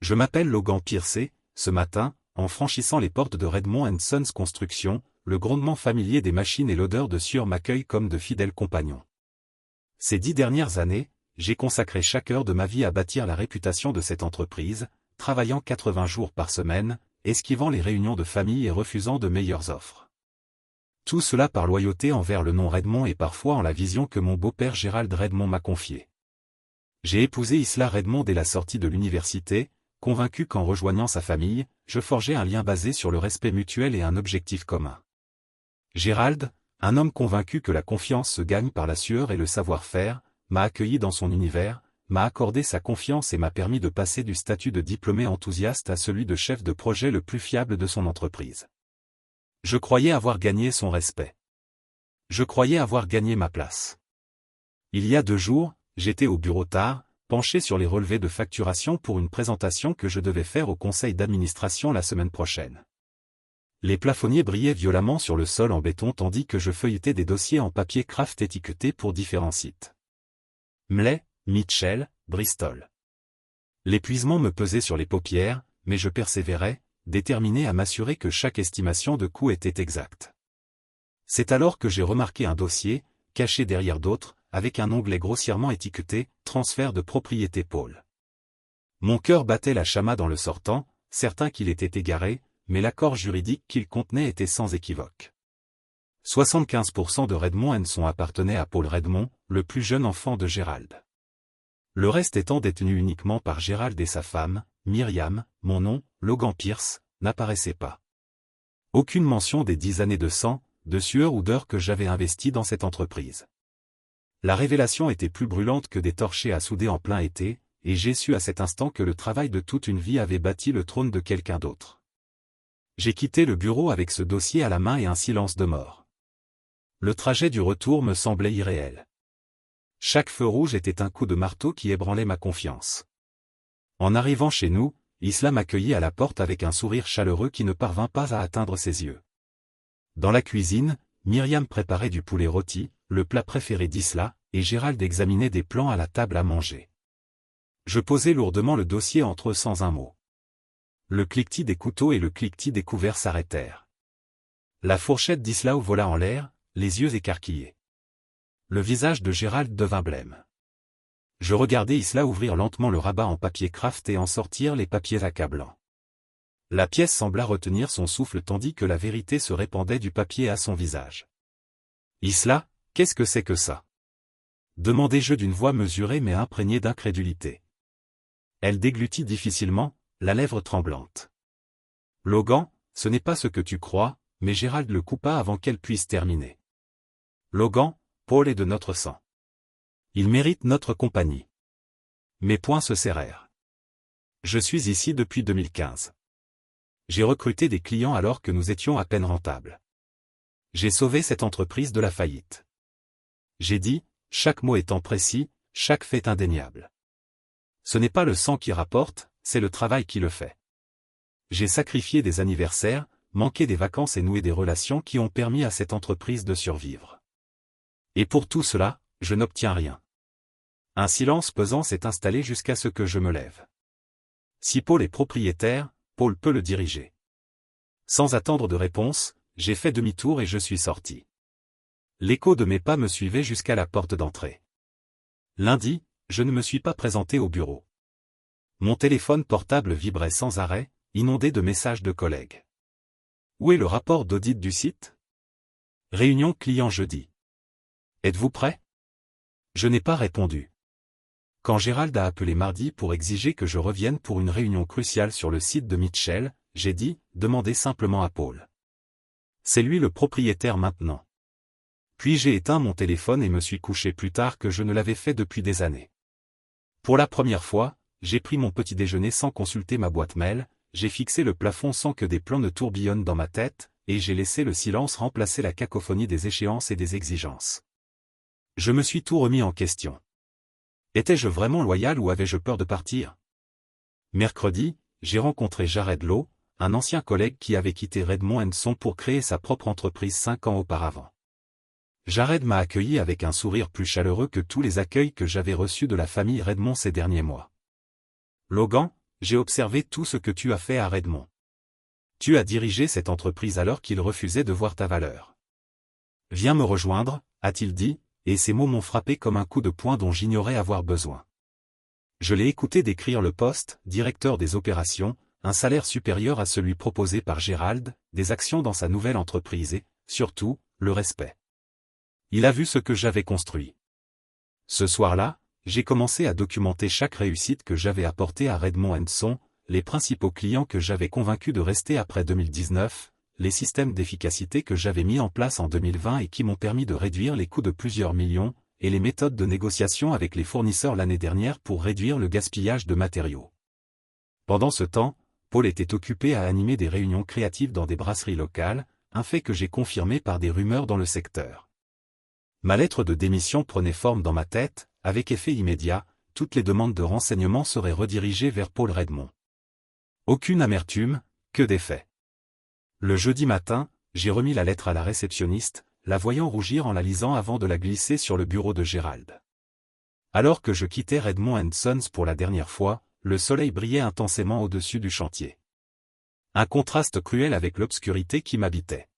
Je m'appelle Logan Pierce et, ce matin, en franchissant les portes de Redmond & Sons Construction, le grondement familier des machines et l'odeur de sueur m'accueillent comme de fidèles compagnons. Ces 10 dernières années, j'ai consacré chaque heure de ma vie à bâtir la réputation de cette entreprise, travaillant 80 jours par semaine, esquivant les réunions de famille et refusant de meilleures offres. Tout cela par loyauté envers le nom Redmond et parfois en la vision que mon beau-père Gérald Redmond m'a confiée. J'ai épousé Isla Redmond dès la sortie de l'université, convaincu qu'en rejoignant sa famille, je forgeais un lien basé sur le respect mutuel et un objectif commun. Gérald, un homme convaincu que la confiance se gagne par la sueur et le savoir-faire, m'a accueilli dans son univers, m'a accordé sa confiance et m'a permis de passer du statut de diplômé enthousiaste à celui de chef de projet le plus fiable de son entreprise. Je croyais avoir gagné son respect. Je croyais avoir gagné ma place. Il y a 2 jours, j'étais au bureau tard, penché sur les relevés de facturation pour une présentation que je devais faire au conseil d'administration la semaine prochaine. Les plafonniers brillaient violemment sur le sol en béton tandis que je feuilletais des dossiers en papier craft étiquetés pour différents sites. Mlay, Mitchell, Bristol. L'épuisement me pesait sur les paupières, mais je persévérais, déterminé à m'assurer que chaque estimation de coût était exacte. C'est alors que j'ai remarqué un dossier, caché derrière d'autres, avec un onglet grossièrement étiqueté « Transfert de propriété Paul ». Mon cœur battait la chamade en le sortant, certain qu'il était égaré, mais l'accord juridique qu'il contenait était sans équivoque. 75% de Redmond & Sons appartenait à Paul Redmond, le plus jeune enfant de Gérald. Le reste étant détenu uniquement par Gérald et sa femme, Myriam, mon nom, Logan Pierce, n'apparaissait pas. Aucune mention des 10 années de sang, de sueur ou d'heures que j'avais investies dans cette entreprise. La révélation était plus brûlante que des torchers à souder en plein été, et j'ai su à cet instant que le travail de toute une vie avait bâti le trône de quelqu'un d'autre. J'ai quitté le bureau avec ce dossier à la main et un silence de mort. Le trajet du retour me semblait irréel. Chaque feu rouge était un coup de marteau qui ébranlait ma confiance. En arrivant chez nous, Isla m'accueillit à la porte avec un sourire chaleureux qui ne parvint pas à atteindre ses yeux. Dans la cuisine, Myriam préparait du poulet rôti, le plat préféré d'Isla, et Gérald examinait des plans à la table à manger. Je posai lourdement le dossier entre eux sans un mot. Le cliquetis des couteaux et le cliquetis des couverts s'arrêtèrent. La fourchette d'Isla vola en l'air, les yeux écarquillés. Le visage de Gérald devint blême. Je regardai Isla ouvrir lentement le rabat en papier craft et en sortir les papiers accablants. La pièce sembla retenir son souffle tandis que la vérité se répandait du papier à son visage. « Isla, qu'est-ce que c'est que ça ?» demandai-je d'une voix mesurée mais imprégnée d'incrédulité. Elle déglutit difficilement, la lèvre tremblante. « Logan, ce n'est pas ce que tu crois, mais Gérald le coupa avant qu'elle puisse terminer. Logan, Paul est de notre sang. Il mérite notre compagnie. » Mes poings se serrèrent. Je suis ici depuis 2015. J'ai recruté des clients alors que nous étions à peine rentables. J'ai sauvé cette entreprise de la faillite. J'ai dit, chaque mot étant précis, chaque fait indéniable. Ce n'est pas le sang qui rapporte, c'est le travail qui le fait. J'ai sacrifié des anniversaires, manqué des vacances et noué des relations qui ont permis à cette entreprise de survivre. Et pour tout cela, je n'obtiens rien. Un silence pesant s'est installé jusqu'à ce que je me lève. Si Paul est propriétaire, Paul peut le diriger. Sans attendre de réponse, j'ai fait demi-tour et je suis sorti. L'écho de mes pas me suivait jusqu'à la porte d'entrée. Lundi, je ne me suis pas présenté au bureau. Mon téléphone portable vibrait sans arrêt, inondé de messages de collègues. Où est le rapport d'audit du site? Réunion client jeudi. Êtes-vous prêt? Je n'ai pas répondu. Quand Gérald a appelé mardi pour exiger que je revienne pour une réunion cruciale sur le site de Mitchell, j'ai dit, demandez simplement à Paul. C'est lui le propriétaire maintenant. Puis j'ai éteint mon téléphone et me suis couché plus tard que je ne l'avais fait depuis des années. Pour la première fois, j'ai pris mon petit déjeuner sans consulter ma boîte mail, j'ai fixé le plafond sans que des plans ne tourbillonnent dans ma tête, et j'ai laissé le silence remplacer la cacophonie des échéances et des exigences. Je me suis tout remis en question. Étais-je vraiment loyal ou avais-je peur de partir? Mercredi, j'ai rencontré Jared Lowe, un ancien collègue qui avait quitté Redmond & Sons pour créer sa propre entreprise 5 ans auparavant. Jared m'a accueilli avec un sourire plus chaleureux que tous les accueils que j'avais reçus de la famille Redmond ces derniers mois. Logan, j'ai observé tout ce que tu as fait à Redmond. Tu as dirigé cette entreprise alors qu'il refusait de voir ta valeur. Viens me rejoindre, a-t-il dit, et ces mots m'ont frappé comme un coup de poing dont j'ignorais avoir besoin. Je l'ai écouté décrire le poste, directeur des opérations, un salaire supérieur à celui proposé par Gérald, des actions dans sa nouvelle entreprise et, surtout, le respect. Il a vu ce que j'avais construit. Ce soir-là, j'ai commencé à documenter chaque réussite que j'avais apportée à Redmond & Son, les principaux clients que j'avais convaincus de rester après 2019, les systèmes d'efficacité que j'avais mis en place en 2020 et qui m'ont permis de réduire les coûts de plusieurs millions, et les méthodes de négociation avec les fournisseurs l'année dernière pour réduire le gaspillage de matériaux. Pendant ce temps, Paul était occupé à animer des réunions créatives dans des brasseries locales, un fait que j'ai confirmé par des rumeurs dans le secteur. Ma lettre de démission prenait forme dans ma tête, avec effet immédiat, toutes les demandes de renseignements seraient redirigées vers Paul Redmond. Aucune amertume, que des faits. Le jeudi matin, j'ai remis la lettre à la réceptionniste, la voyant rougir en la lisant avant de la glisser sur le bureau de Gérald. Alors que je quittais Redmond & Sons pour la dernière fois, le soleil brillait intensément au-dessus du chantier. Un contraste cruel avec l'obscurité qui m'habitait.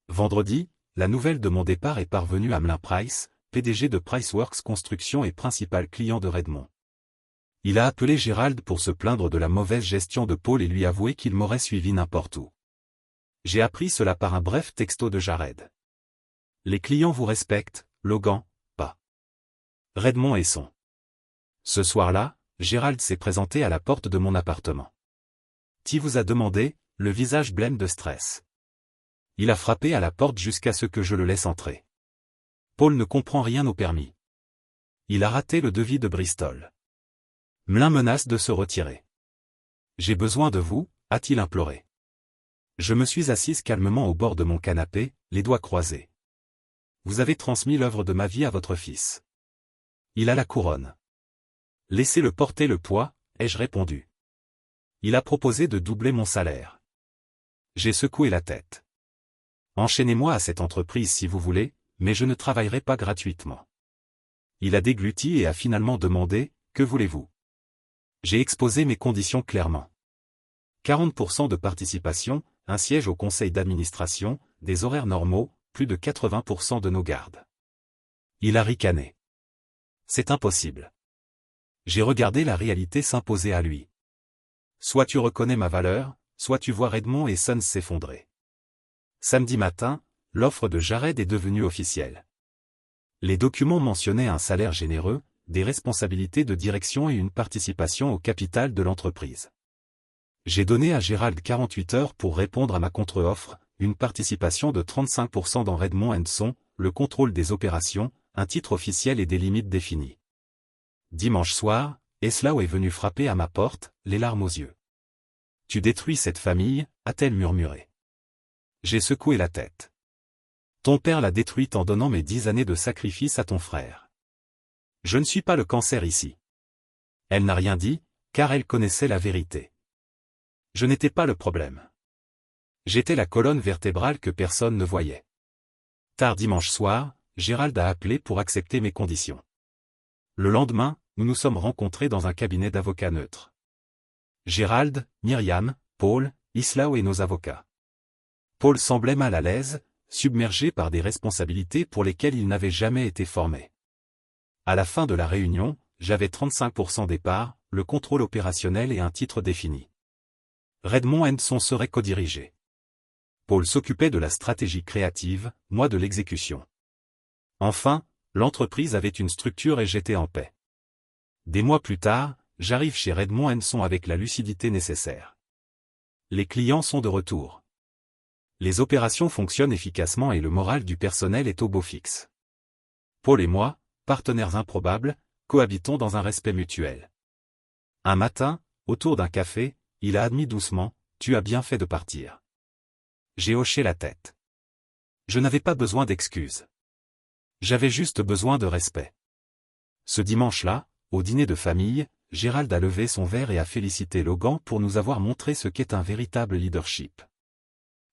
Vendredi, la nouvelle de mon départ est parvenue à Mlin Price, PDG de Priceworks Construction et principal client de Redmond. Il a appelé Gérald pour se plaindre de la mauvaise gestion de Paul et lui avouer qu'il m'aurait suivi n'importe où. J'ai appris cela par un bref texto de Jared. Les clients vous respectent, Logan, pas. Redmond et Son. Ce soir-là, Gérald s'est présenté à la porte de mon appartement. Qui vous a demandé, le visage blême de stress. Il a frappé à la porte jusqu'à ce que je le laisse entrer. Paul ne comprend rien au permis. Il a raté le devis de Bristol. Mlin menace de se retirer. J'ai besoin de vous, a-t-il imploré. Je me suis assise calmement au bord de mon canapé, les doigts croisés. Vous avez transmis l'œuvre de ma vie à votre fils. Il a la couronne. Laissez-le porter le poids, ai-je répondu. Il a proposé de doubler mon salaire. J'ai secoué la tête. Enchaînez-moi à cette entreprise si vous voulez, mais je ne travaillerai pas gratuitement. Il a dégluti et a finalement demandé, que voulez-vous? J'ai exposé mes conditions clairement. 40% de participation, un siège au conseil d'administration, des horaires normaux, plus de 80% de nos gardes. Il a ricané. C'est impossible. J'ai regardé la réalité s'imposer à lui. Soit tu reconnais ma valeur, soit tu vois Redmond & Sons s'effondrer. Samedi matin, l'offre de Jared est devenue officielle. Les documents mentionnaient un salaire généreux, des responsabilités de direction et une participation au capital de l'entreprise. J'ai donné à Gérald 48 heures pour répondre à ma contre-offre, une participation de 35% dans Redmond & Son, le contrôle des opérations, un titre officiel et des limites définies. Dimanche soir, Eslao est venue frapper à ma porte, les larmes aux yeux. « Tu détruis cette famille » a-t-elle murmuré. J'ai secoué la tête. « Ton père l'a détruite en donnant mes 10 années de sacrifice à ton frère. Je ne suis pas le cancer ici. » Elle n'a rien dit, car elle connaissait la vérité. Je n'étais pas le problème. J'étais la colonne vertébrale que personne ne voyait. Tard dimanche soir, Gérald a appelé pour accepter mes conditions. Le lendemain, nous nous sommes rencontrés dans un cabinet d'avocats neutres. Gérald, Myriam, Paul, Eslao et nos avocats. Paul semblait mal à l'aise, submergé par des responsabilités pour lesquelles il n'avait jamais été formé. À la fin de la réunion, j'avais 35% des parts, le contrôle opérationnel et un titre défini. Redmond & Son serait codirigé. Paul s'occupait de la stratégie créative, moi de l'exécution. Enfin, l'entreprise avait une structure et j'étais en paix. Des mois plus tard, j'arrive chez Redmond & Son avec la lucidité nécessaire. Les clients sont de retour. Les opérations fonctionnent efficacement et le moral du personnel est au beau fixe. Paul et moi, partenaires improbables, cohabitons dans un respect mutuel. Un matin, autour d'un café, il a admis doucement, « Tu as bien fait de partir. » J'ai hoché la tête. Je n'avais pas besoin d'excuses. J'avais juste besoin de respect. Ce dimanche-là, au dîner de famille, Gérald a levé son verre et a félicité Logan pour nous avoir montré ce qu'est un véritable leadership.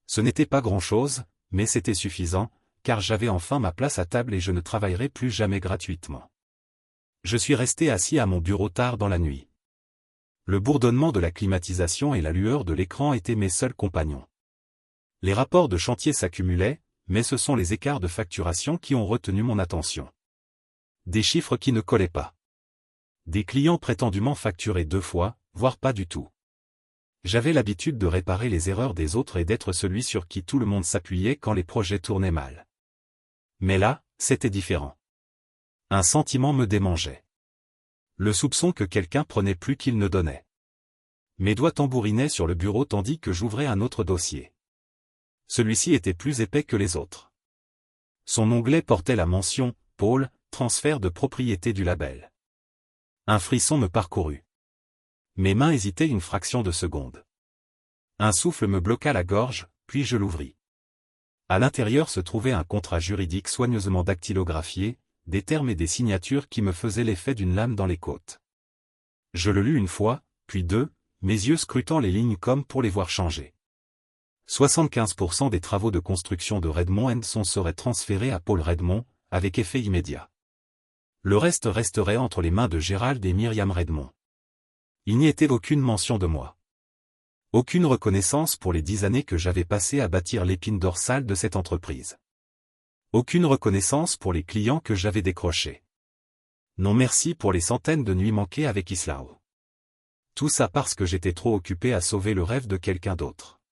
Ce n'était pas grand-chose, mais c'était suffisant, car j'avais enfin ma place à table et je ne travaillerai plus jamais gratuitement. Je suis resté assis à mon bureau tard dans la nuit. Le bourdonnement de la climatisation et la lueur de l'écran étaient mes seuls compagnons. Les rapports de chantier s'accumulaient, mais ce sont les écarts de facturation qui ont retenu mon attention. Des chiffres qui ne collaient pas. Des clients prétendument facturés 2 fois, voire pas du tout. J'avais l'habitude de réparer les erreurs des autres et d'être celui sur qui tout le monde s'appuyait quand les projets tournaient mal. Mais là, c'était différent. Un sentiment me démangeait. Le soupçon que quelqu'un prenait plus qu'il ne donnait. Mes doigts tambourinaient sur le bureau tandis que j'ouvrais un autre dossier. Celui-ci était plus épais que les autres. Son onglet portait la mention « Paul, transfert de propriété du label ». Un frisson me parcourut. Mes mains hésitaient une fraction de seconde. Un souffle me bloqua la gorge, puis je l'ouvris. À l'intérieur se trouvait un contrat juridique soigneusement dactylographié, des termes et des signatures qui me faisaient l'effet d'une lame dans les côtes. Je le lus une fois, puis 2, mes yeux scrutant les lignes comme pour les voir changer. 75% des travaux de construction de Redmond & Son seraient transférés à Paul Redmond, avec effet immédiat. Le reste resterait entre les mains de Gérald et Myriam Redmond. Il n'y était aucune mention de moi. Aucune reconnaissance pour les 10 années que j'avais passées à bâtir l'épine dorsale de cette entreprise. Aucune reconnaissance pour les clients que j'avais décrochés. Non merci pour les centaines de nuits manquées avec Islao. Tout ça parce que j'étais trop occupé à sauver le rêve de quelqu'un d'autre.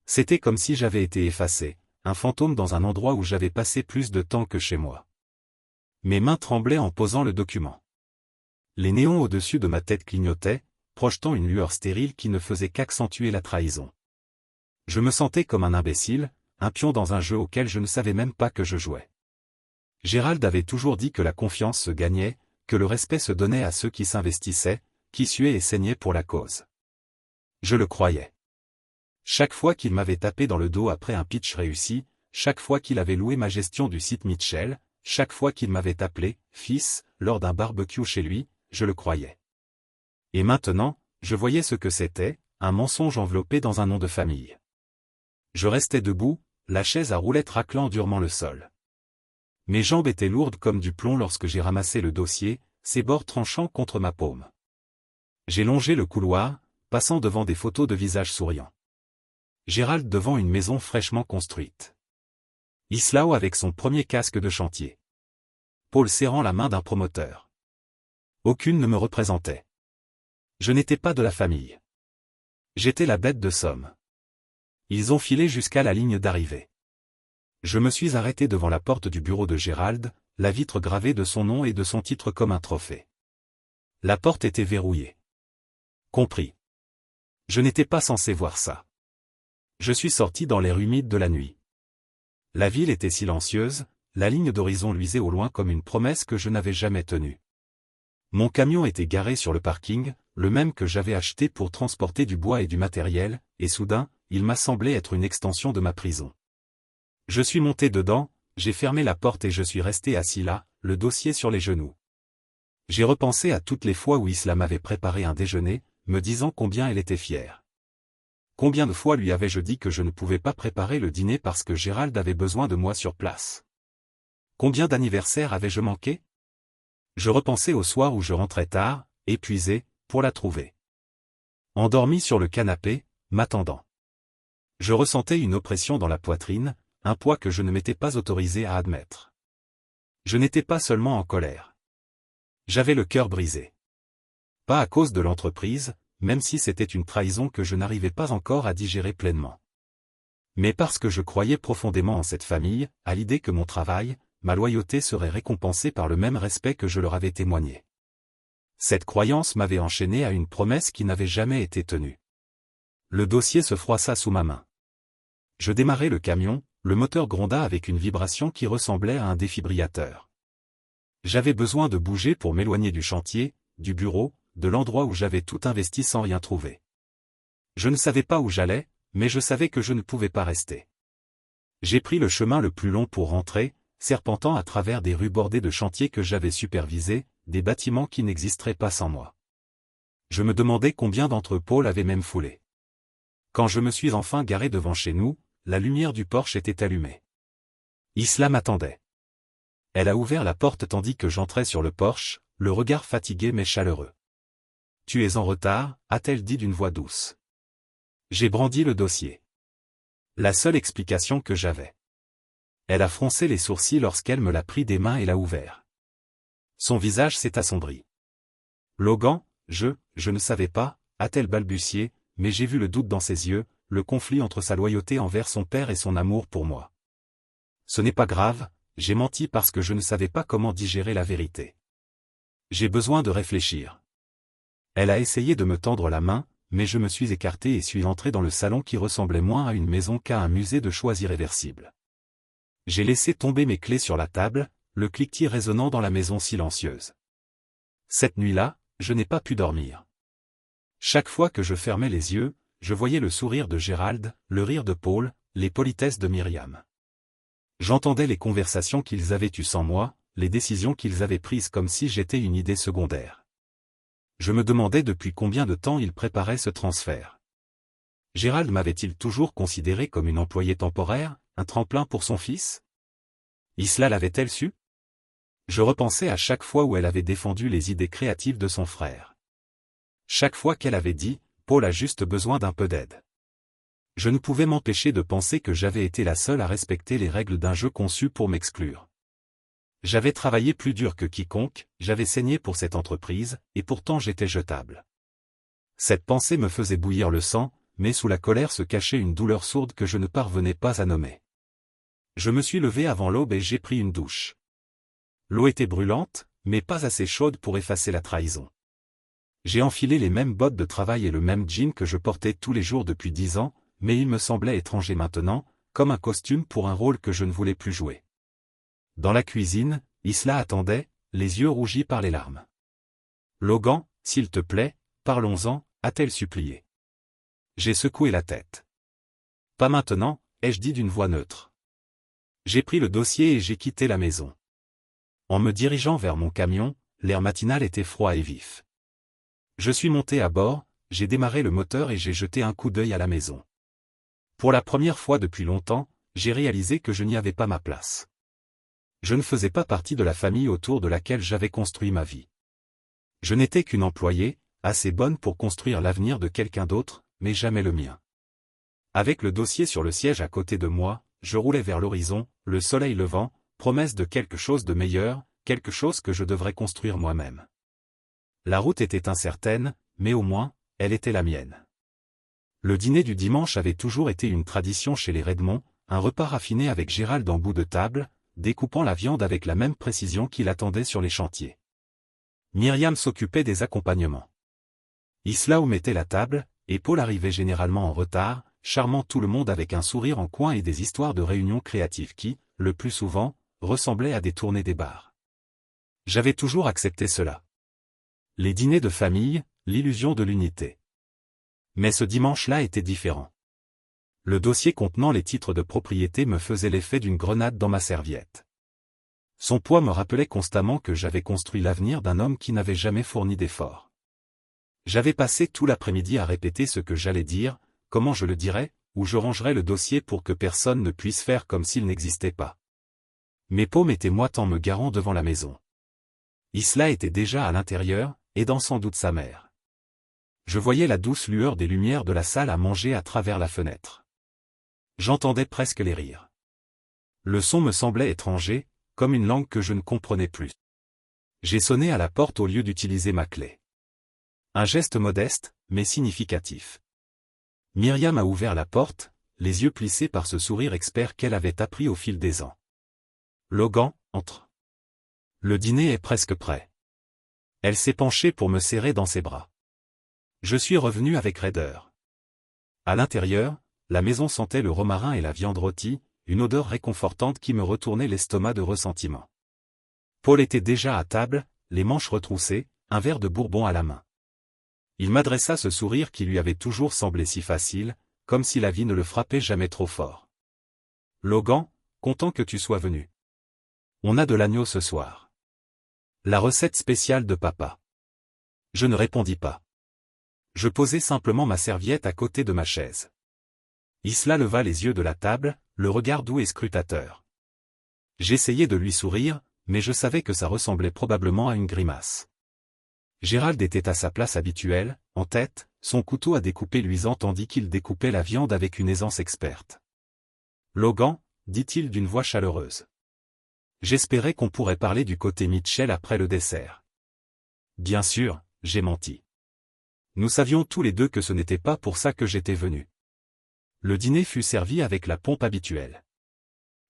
C'était comme si j'avais été effacé, un fantôme dans un endroit où j'avais passé plus de temps que chez moi. Mes mains tremblaient en posant le document. Les néons au-dessus de ma tête clignotaient, projetant une lueur stérile qui ne faisait qu'accentuer la trahison. Je me sentais comme un imbécile, un pion dans un jeu auquel je ne savais même pas que je jouais. Gérald avait toujours dit que la confiance se gagnait, que le respect se donnait à ceux qui s'investissaient, qui suaient et saignaient pour la cause. Je le croyais. Chaque fois qu'il m'avait tapé dans le dos après un pitch réussi, chaque fois qu'il avait loué ma gestion du site Mitchell, chaque fois qu'il m'avait appelé « fils » lors d'un barbecue chez lui, je le croyais. Et maintenant, je voyais ce que c'était, un mensonge enveloppé dans un nom de famille. Je restais debout, la chaise à roulettes raclant durement le sol. Mes jambes étaient lourdes comme du plomb lorsque j'ai ramassé le dossier, ses bords tranchant contre ma paume. J'ai longé le couloir, passant devant des photos de visages souriants. Gérald devant une maison fraîchement construite. Islao avec son premier casque de chantier. Paul serrant la main d'un promoteur. Aucune ne me représentait. Je n'étais pas de la famille. J'étais la bête de somme. Ils ont filé jusqu'à la ligne d'arrivée. Je me suis arrêté devant la porte du bureau de Gérald, la vitre gravée de son nom et de son titre comme un trophée. La porte était verrouillée. Compris. Je n'étais pas censé voir ça. Je suis sorti dans l'air humide de la nuit. La ville était silencieuse, la ligne d'horizon luisait au loin comme une promesse que je n'avais jamais tenue. Mon camion était garé sur le parking, le même que j'avais acheté pour transporter du bois et du matériel, et soudain, il m'a semblé être une extension de ma prison. Je suis monté dedans, j'ai fermé la porte et je suis resté assis là, le dossier sur les genoux. J'ai repensé à toutes les fois où Isla m'avait préparé un déjeuner, me disant combien elle était fière. Combien de fois lui avais-je dit que je ne pouvais pas préparer le dîner parce que Gérald avait besoin de moi sur place? Combien d'anniversaires avais-je manqué? Je repensais au soir où je rentrais tard, épuisé, pour la trouver. Endormi sur le canapé, m'attendant. Je ressentais une oppression dans la poitrine, un poids que je ne m'étais pas autorisé à admettre. Je n'étais pas seulement en colère. J'avais le cœur brisé. Pas à cause de l'entreprise, même si c'était une trahison que je n'arrivais pas encore à digérer pleinement. Mais parce que je croyais profondément en cette famille, à l'idée que mon travail, ma loyauté serait récompensée par le même respect que je leur avais témoigné. Cette croyance m'avait enchaîné à une promesse qui n'avait jamais été tenue. Le dossier se froissa sous ma main. Je démarrai le camion, le moteur gronda avec une vibration qui ressemblait à un défibrillateur. J'avais besoin de bouger pour m'éloigner du chantier, du bureau, de l'endroit où j'avais tout investi sans rien trouver. Je ne savais pas où j'allais, mais je savais que je ne pouvais pas rester. J'ai pris le chemin le plus long pour rentrer, serpentant à travers des rues bordées de chantiers que j'avais supervisés, des bâtiments qui n'existeraient pas sans moi. Je me demandais combien d'entre eux Paul avait même foulé. Quand je me suis enfin garé devant chez nous, la lumière du Porsche était allumée. Isla m'attendait. Elle a ouvert la porte tandis que j'entrais sur le Porsche, le regard fatigué mais chaleureux. « Tu es en retard, a-t-elle dit d'une voix douce. J'ai brandi le dossier. La seule explication que j'avais. Elle a froncé les sourcils lorsqu'elle me l'a pris des mains et l'a ouvert. Son visage s'est assombri. Logan, je ne savais pas, a-t-elle balbutié, mais j'ai vu le doute dans ses yeux, le conflit entre sa loyauté envers son père et son amour pour moi. Ce n'est pas grave, j'ai menti parce que je ne savais pas comment digérer la vérité. J'ai besoin de réfléchir. Elle a essayé de me tendre la main, mais je me suis écarté et suis entré dans le salon qui ressemblait moins à une maison qu'à un musée de choix irréversibles. J'ai laissé tomber mes clés sur la table, le cliquetis résonnant dans la maison silencieuse. Cette nuit-là, je n'ai pas pu dormir. Chaque fois que je fermais les yeux, je voyais le sourire de Gérald, le rire de Paul, les politesses de Myriam. J'entendais les conversations qu'ils avaient eues sans moi, les décisions qu'ils avaient prises comme si j'étais une idée secondaire. Je me demandais depuis combien de temps ils préparaient ce transfert. Gérald m'avait-il toujours considéré comme une employée temporaire, un tremplin pour son fils? Isla l'avait-elle su? Je repensais à chaque fois où elle avait défendu les idées créatives de son frère. Chaque fois qu'elle avait dit, Paul a juste besoin d'un peu d'aide. Je ne pouvais m'empêcher de penser que j'avais été la seule à respecter les règles d'un jeu conçu pour m'exclure. J'avais travaillé plus dur que quiconque, j'avais saigné pour cette entreprise, et pourtant j'étais jetable. Cette pensée me faisait bouillir le sang, mais sous la colère se cachait une douleur sourde que je ne parvenais pas à nommer. Je me suis levé avant l'aube et j'ai pris une douche. L'eau était brûlante, mais pas assez chaude pour effacer la trahison. J'ai enfilé les mêmes bottes de travail et le même jean que je portais tous les jours depuis 10 ans, mais il me semblait étranger maintenant, comme un costume pour un rôle que je ne voulais plus jouer. Dans la cuisine, Isla attendait, les yeux rougis par les larmes. Logan, s'il te plaît, parlons-en, a-t-elle supplié. J'ai secoué la tête. Pas maintenant, ai-je dit d'une voix neutre. J'ai pris le dossier et j'ai quitté la maison. En me dirigeant vers mon camion, l'air matinal était froid et vif. Je suis monté à bord, j'ai démarré le moteur et j'ai jeté un coup d'œil à la maison. Pour la première fois depuis longtemps, j'ai réalisé que je n'y avais pas ma place. Je ne faisais pas partie de la famille autour de laquelle j'avais construit ma vie. Je n'étais qu'une employée, assez bonne pour construire l'avenir de quelqu'un d'autre, mais jamais le mien. Avec le dossier sur le siège à côté de moi, je roulais vers l'horizon, le soleil levant, promesse de quelque chose de meilleur, quelque chose que je devrais construire moi-même. La route était incertaine, mais au moins, elle était la mienne. Le dîner du dimanche avait toujours été une tradition chez les Redmond, un repas raffiné avec Gérald en bout de table, découpant la viande avec la même précision qu'il attendait sur les chantiers. Myriam s'occupait des accompagnements. Isla omettait la table, et Paul arrivait généralement en retard, charmant tout le monde avec un sourire en coin et des histoires de réunions créatives qui, le plus souvent, ressemblaient à des tournées des bars. J'avais toujours accepté cela. Les dîners de famille, l'illusion de l'unité. Mais ce dimanche-là était différent. Le dossier contenant les titres de propriété me faisait l'effet d'une grenade dans ma serviette. Son poids me rappelait constamment que j'avais construit l'avenir d'un homme qui n'avait jamais fourni d'efforts. J'avais passé tout l'après-midi à répéter ce que j'allais dire, comment je le dirais, où je rangerais le dossier pour que personne ne puisse faire comme s'il n'existait pas. Mes paumes étaient moites en me garant devant la maison. Isla était déjà à l'intérieur, aidant sans doute sa mère. Je voyais la douce lueur des lumières de la salle à manger à travers la fenêtre. J'entendais presque les rires. Le son me semblait étranger, comme une langue que je ne comprenais plus. J'ai sonné à la porte au lieu d'utiliser ma clé. Un geste modeste, mais significatif. Myriam a ouvert la porte, les yeux plissés par ce sourire expert qu'elle avait appris au fil des ans. Logan, entre. Le dîner est presque prêt. Elle s'est penchée pour me serrer dans ses bras. Je suis revenu avec raideur. À l'intérieur, la maison sentait le romarin et la viande rôtie, une odeur réconfortante qui me retournait l'estomac de ressentiment. Paul était déjà à table, les manches retroussées, un verre de bourbon à la main. Il m'adressa ce sourire qui lui avait toujours semblé si facile, comme si la vie ne le frappait jamais trop fort. Logan, content que tu sois venu. On a de l'agneau ce soir. La recette spéciale de papa. Je ne répondis pas. Je posai simplement ma serviette à côté de ma chaise. Isla leva les yeux de la table, le regard doux et scrutateur. J'essayais de lui sourire, mais je savais que ça ressemblait probablement à une grimace. Gérald était à sa place habituelle, en tête, son couteau à découper luisant tandis qu'il découpait la viande avec une aisance experte. « Logan, dit-il d'une voix chaleureuse. J'espérais qu'on pourrait parler du côté Mitchell après le dessert. Bien sûr, j'ai menti. Nous savions tous les deux que ce n'était pas pour ça que j'étais venu. Le dîner fut servi avec la pompe habituelle.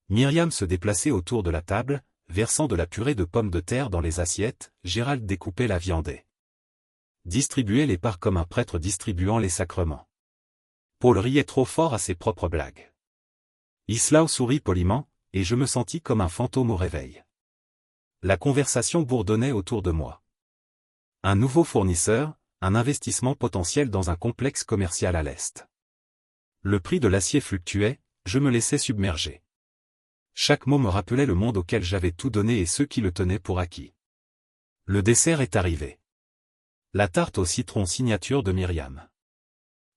Myriam se déplaçait autour de la table, versant de la purée de pommes de terre dans les assiettes, Gérald découpait la viande. Distribuait les parts comme un prêtre distribuant les sacrements. Paul riait trop fort à ses propres blagues. Islao sourit poliment, et je me sentis comme un fantôme au réveil. La conversation bourdonnait autour de moi. Un nouveau fournisseur, un investissement potentiel dans un complexe commercial à l'Est. Le prix de l'acier fluctuait, je me laissais submerger. Chaque mot me rappelait le monde auquel j'avais tout donné et ceux qui le tenaient pour acquis. Le dessert est arrivé. La tarte au citron signature de Myriam.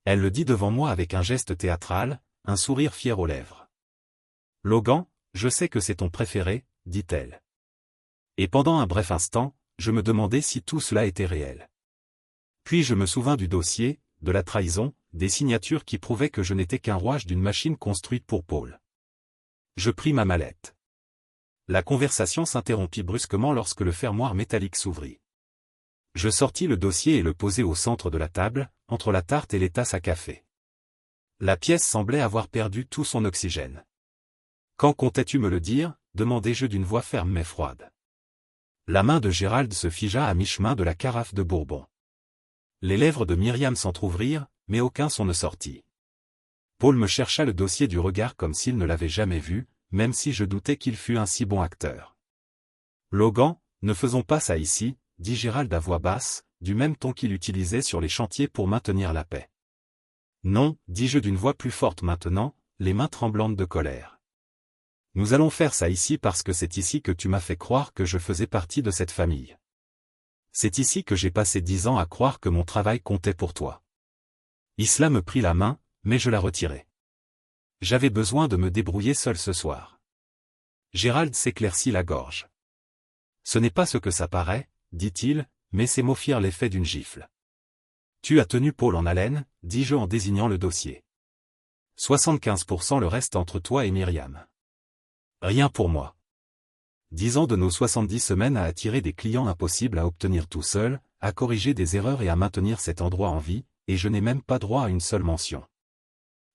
Elle le dit devant moi avec un geste théâtral, un sourire fier aux lèvres. « Logan, je sais que c'est ton préféré, » dit-elle. Et pendant un bref instant, je me demandais si tout cela était réel. Puis je me souvins du dossier, de la trahison, des signatures qui prouvaient que je n'étais qu'un rouage d'une machine construite pour Paul. Je pris ma mallette. La conversation s'interrompit brusquement lorsque le fermoir métallique s'ouvrit. Je sortis le dossier et le posai au centre de la table, entre la tarte et les tasses à café. La pièce semblait avoir perdu tout son oxygène. « Quand comptais-tu me le dire ?» demandai-je d'une voix ferme mais froide. La main de Gérald se figea à mi-chemin de la carafe de Bourbon. Les lèvres de Myriam s'entr'ouvrirent, mais aucun son ne sortit. Paul me chercha le dossier du regard comme s'il ne l'avait jamais vu, même si je doutais qu'il fût un si bon acteur. « Logan, ne faisons pas ça ici, » dit Gérald à voix basse, du même ton qu'il utilisait sur les chantiers pour maintenir la paix. « Non, dis-je d'une voix plus forte maintenant, les mains tremblantes de colère. Nous allons faire ça ici parce que c'est ici que tu m'as fait croire que je faisais partie de cette famille. C'est ici que j'ai passé 10 ans à croire que mon travail comptait pour toi. » Isla me prit la main, mais je la retirai. J'avais besoin de me débrouiller seul ce soir. Gérald s'éclaircit la gorge. « Ce n'est pas ce que ça paraît, » dit-il, mais ses mots firent l'effet d'une gifle. « Tu as tenu Paul en haleine, » dis-je en désignant le dossier. 75% le reste entre toi et Myriam. Rien pour moi. 10 ans de nos 70 semaines à attirer des clients impossibles à obtenir tout seul, à corriger des erreurs et à maintenir cet endroit en vie, et je n'ai même pas droit à une seule mention.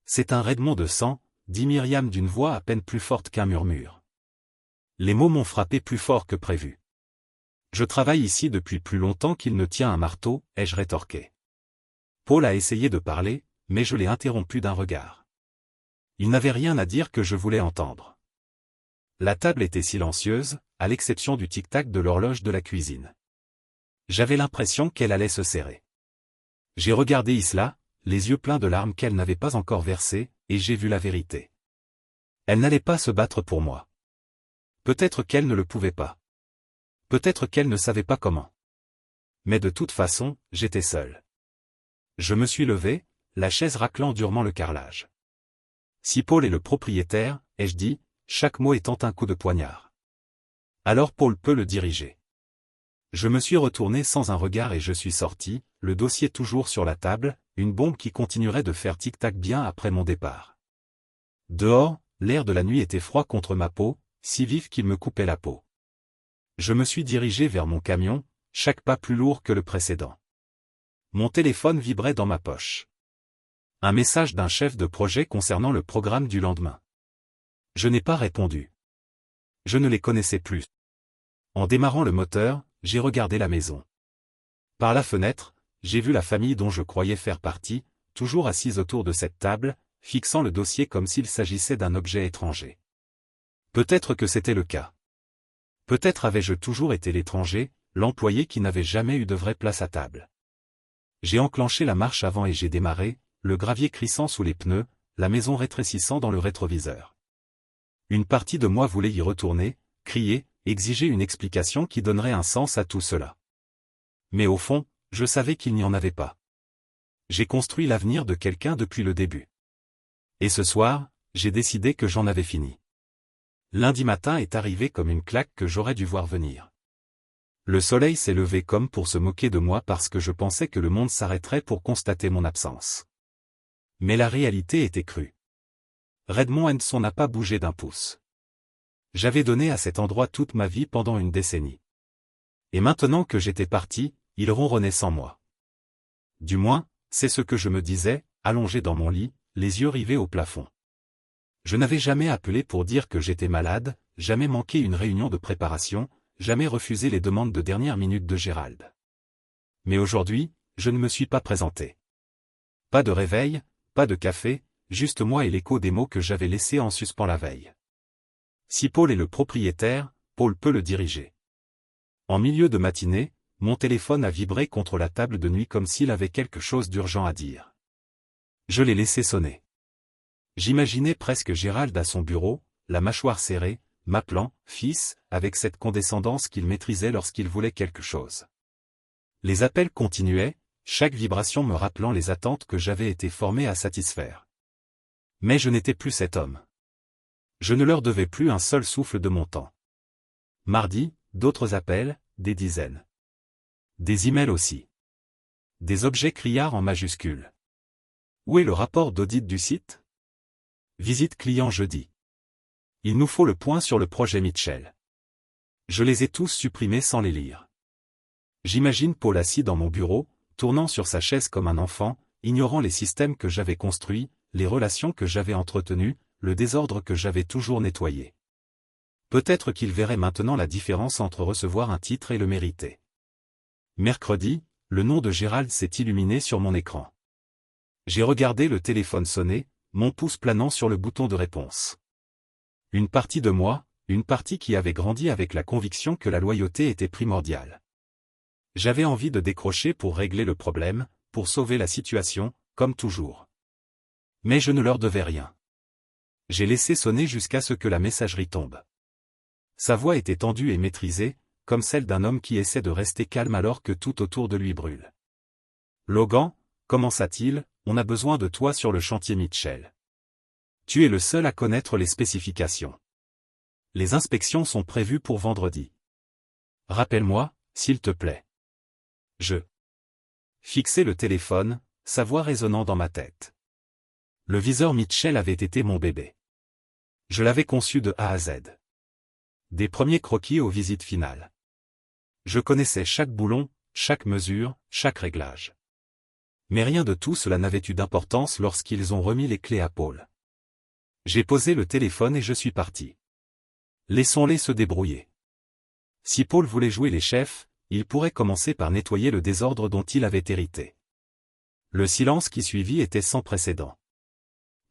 C'est un Redmond de sang, dit Myriam d'une voix à peine plus forte qu'un murmure. Les mots m'ont frappé plus fort que prévu. Je travaille ici depuis plus longtemps qu'il ne tient un marteau, ai-je rétorqué. Paul a essayé de parler, mais je l'ai interrompu d'un regard. Il n'avait rien à dire que je voulais entendre. La table était silencieuse, à l'exception du tic-tac de l'horloge de la cuisine. J'avais l'impression qu'elle allait se serrer. J'ai regardé Isla, les yeux pleins de larmes qu'elle n'avait pas encore versées, et j'ai vu la vérité. Elle n'allait pas se battre pour moi. Peut-être qu'elle ne le pouvait pas. Peut-être qu'elle ne savait pas comment. Mais de toute façon, j'étais seul. Je me suis levé, la chaise raclant durement le carrelage. Si Paul est le propriétaire, ai-je dit, chaque mot étant un coup de poignard. Alors Paul peut le diriger. Je me suis retourné sans un regard et je suis sorti, le dossier toujours sur la table, une bombe qui continuerait de faire tic-tac bien après mon départ. Dehors, l'air de la nuit était froid contre ma peau, si vif qu'il me coupait la peau. Je me suis dirigé vers mon camion, chaque pas plus lourd que le précédent. Mon téléphone vibrait dans ma poche. Un message d'un chef de projet concernant le programme du lendemain. Je n'ai pas répondu. Je ne les connaissais plus. En démarrant le moteur, j'ai regardé la maison. Par la fenêtre, j'ai vu la famille dont je croyais faire partie, toujours assise autour de cette table, fixant le dossier comme s'il s'agissait d'un objet étranger. Peut-être que c'était le cas. Peut-être avais-je toujours été l'étranger, l'employé qui n'avait jamais eu de vraie place à table. J'ai enclenché la marche avant et j'ai démarré, le gravier crissant sous les pneus, la maison rétrécissant dans le rétroviseur. Une partie de moi voulait y retourner, crier, exiger une explication qui donnerait un sens à tout cela. Mais au fond, je savais qu'il n'y en avait pas. J'ai construit l'avenir de quelqu'un depuis le début. Et ce soir, j'ai décidé que j'en avais fini. Lundi matin est arrivé comme une claque que j'aurais dû voir venir. Le soleil s'est levé comme pour se moquer de moi parce que je pensais que le monde s'arrêterait pour constater mon absence. Mais la réalité était crue. Redmond Henson n'a pas bougé d'un pouce. J'avais donné à cet endroit toute ma vie pendant une décennie. Et maintenant que j'étais parti, il ronronnait sans moi. Du moins, c'est ce que je me disais, allongé dans mon lit, les yeux rivés au plafond. Je n'avais jamais appelé pour dire que j'étais malade, jamais manqué une réunion de préparation, jamais refusé les demandes de dernière minute de Gérald. Mais aujourd'hui, je ne me suis pas présenté. Pas de réveil, pas de café, juste moi et l'écho des mots que j'avais laissés en suspens la veille. Si Paul est le propriétaire, Paul peut le diriger. En milieu de matinée, mon téléphone a vibré contre la table de nuit comme s'il avait quelque chose d'urgent à dire. Je l'ai laissé sonner. J'imaginais presque Gérald à son bureau, la mâchoire serrée, m'appelant « fils » avec cette condescendance qu'il maîtrisait lorsqu'il voulait quelque chose. Les appels continuaient, chaque vibration me rappelant les attentes que j'avais été formé à satisfaire. Mais je n'étais plus cet homme. Je ne leur devais plus un seul souffle de mon temps. Mardi, d'autres appels, des dizaines. Des emails aussi. Des objets criards en majuscules. Où est le rapport d'audit du site? Visite client jeudi. Il nous faut le point sur le projet Mitchell. Je les ai tous supprimés sans les lire. J'imagine Paul assis dans mon bureau, tournant sur sa chaise comme un enfant, ignorant les systèmes que j'avais construits, les relations que j'avais entretenues, le désordre que j'avais toujours nettoyé. Peut-être qu'il verrait maintenant la différence entre recevoir un titre et le mériter. Mercredi, le nom de Gérald s'est illuminé sur mon écran. J'ai regardé le téléphone sonner, mon pouce planant sur le bouton de réponse. Une partie de moi, une partie qui avait grandi avec la conviction que la loyauté était primordiale. J'avais envie de décrocher pour régler le problème, pour sauver la situation, comme toujours. Mais je ne leur devais rien. J'ai laissé sonner jusqu'à ce que la messagerie tombe. Sa voix était tendue et maîtrisée, comme celle d'un homme qui essaie de rester calme alors que tout autour de lui brûle. Logan, commença-t-il, on a besoin de toi sur le chantier Mitchell. Tu es le seul à connaître les spécifications. Les inspections sont prévues pour vendredi. Rappelle-moi, s'il te plaît. Je fixai le téléphone, sa voix résonnant dans ma tête. Le viseur Mitchell avait été mon bébé. Je l'avais conçu de A à Z. Des premiers croquis aux visites finales. Je connaissais chaque boulon, chaque mesure, chaque réglage. Mais rien de tout cela n'avait eu d'importance lorsqu'ils ont remis les clés à Paul. J'ai posé le téléphone et je suis parti. Laissons-les se débrouiller. Si Paul voulait jouer les chefs, il pourrait commencer par nettoyer le désordre dont il avait hérité. Le silence qui suivit était sans précédent.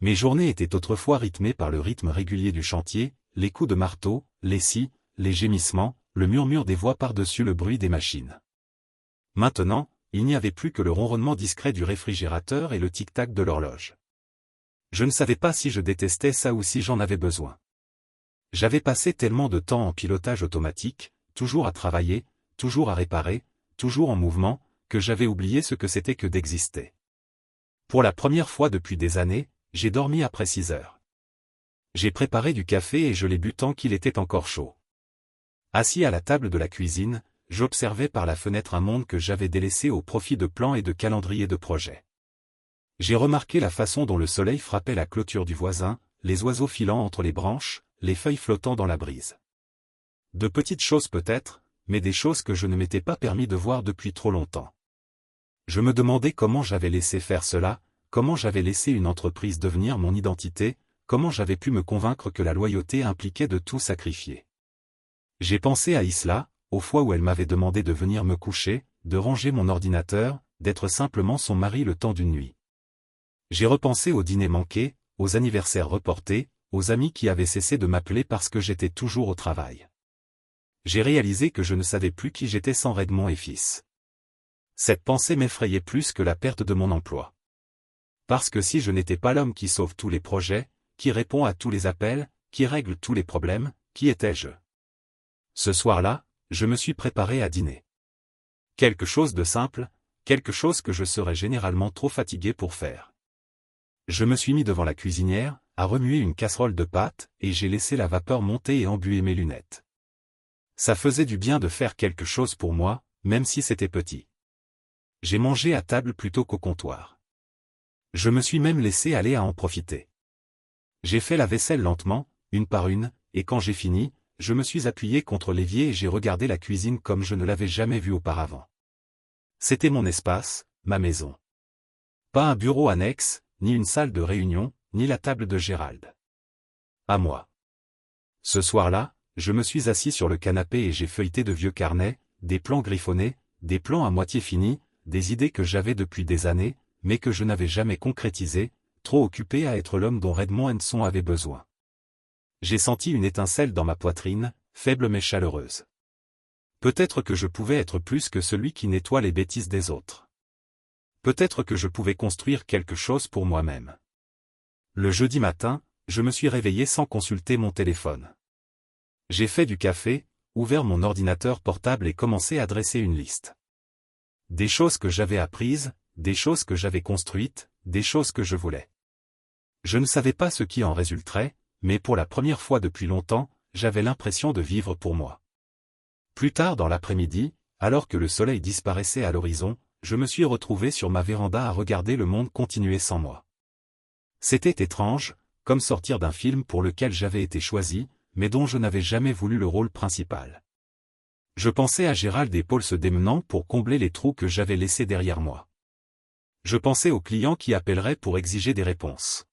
Mes journées étaient autrefois rythmées par le rythme régulier du chantier, les coups de marteau, les scies, les gémissements, le murmure des voix par-dessus le bruit des machines. Maintenant, il n'y avait plus que le ronronnement discret du réfrigérateur et le tic-tac de l'horloge. Je ne savais pas si je détestais ça ou si j'en avais besoin. J'avais passé tellement de temps en pilotage automatique, toujours à travailler, toujours à réparer, toujours en mouvement, que j'avais oublié ce que c'était que d'exister. Pour la première fois depuis des années, j'ai dormi après 6 heures. J'ai préparé du café et je l'ai bu tant qu'il était encore chaud. Assis à la table de la cuisine, j'observais par la fenêtre un monde que j'avais délaissé au profit de plans et de calendriers de projets. J'ai remarqué la façon dont le soleil frappait la clôture du voisin, les oiseaux filant entre les branches, les feuilles flottant dans la brise. De petites choses peut-être, mais des choses que je ne m'étais pas permis de voir depuis trop longtemps. Je me demandais comment j'avais laissé faire cela, comment j'avais laissé une entreprise devenir mon identité, comment j'avais pu me convaincre que la loyauté impliquait de tout sacrifier. J'ai pensé à Isla, aux fois où elle m'avait demandé de venir me coucher, de ranger mon ordinateur, d'être simplement son mari le temps d'une nuit. J'ai repensé aux dîners manqués, aux anniversaires reportés, aux amis qui avaient cessé de m'appeler parce que j'étais toujours au travail. J'ai réalisé que je ne savais plus qui j'étais sans Redmond et fils. Cette pensée m'effrayait plus que la perte de mon emploi. Parce que si je n'étais pas l'homme qui sauve tous les projets, qui répond à tous les appels, qui règle tous les problèmes, qui étais-je? Ce soir-là, je me suis préparé à dîner. Quelque chose de simple, quelque chose que je serais généralement trop fatigué pour faire. Je me suis mis devant la cuisinière, à remuer une casserole de pâtes, et j'ai laissé la vapeur monter et embuer mes lunettes. Ça faisait du bien de faire quelque chose pour moi, même si c'était petit. J'ai mangé à table plutôt qu'au comptoir. Je me suis même laissé aller à en profiter. J'ai fait la vaisselle lentement, une par une, et quand j'ai fini, je me suis appuyé contre l'évier et j'ai regardé la cuisine comme je ne l'avais jamais vue auparavant. C'était mon espace, ma maison. Pas un bureau annexe, ni une salle de réunion, ni la table de Gérald. À moi. Ce soir-là, je me suis assis sur le canapé et j'ai feuilleté de vieux carnets, des plans griffonnés, des plans à moitié finis, des idées que j'avais depuis des années, mais que je n'avais jamais concrétisées, trop occupé à être l'homme dont Redmond Henson avait besoin. J'ai senti une étincelle dans ma poitrine, faible mais chaleureuse. Peut-être que je pouvais être plus que celui qui nettoie les bêtises des autres. Peut-être que je pouvais construire quelque chose pour moi-même. Le jeudi matin, je me suis réveillé sans consulter mon téléphone. J'ai fait du café, ouvert mon ordinateur portable et commencé à dresser une liste. Des choses que j'avais apprises, des choses que j'avais construites, des choses que je voulais. Je ne savais pas ce qui en résulterait, mais pour la première fois depuis longtemps, j'avais l'impression de vivre pour moi. Plus tard dans l'après-midi, alors que le soleil disparaissait à l'horizon, je me suis retrouvé sur ma véranda à regarder le monde continuer sans moi. C'était étrange, comme sortir d'un film pour lequel j'avais été choisi, mais dont je n'avais jamais voulu le rôle principal. Je pensais à Gérald et Paul se démenant pour combler les trous que j'avais laissés derrière moi. Je pensais aux clients qui appelleraient pour exiger des réponses.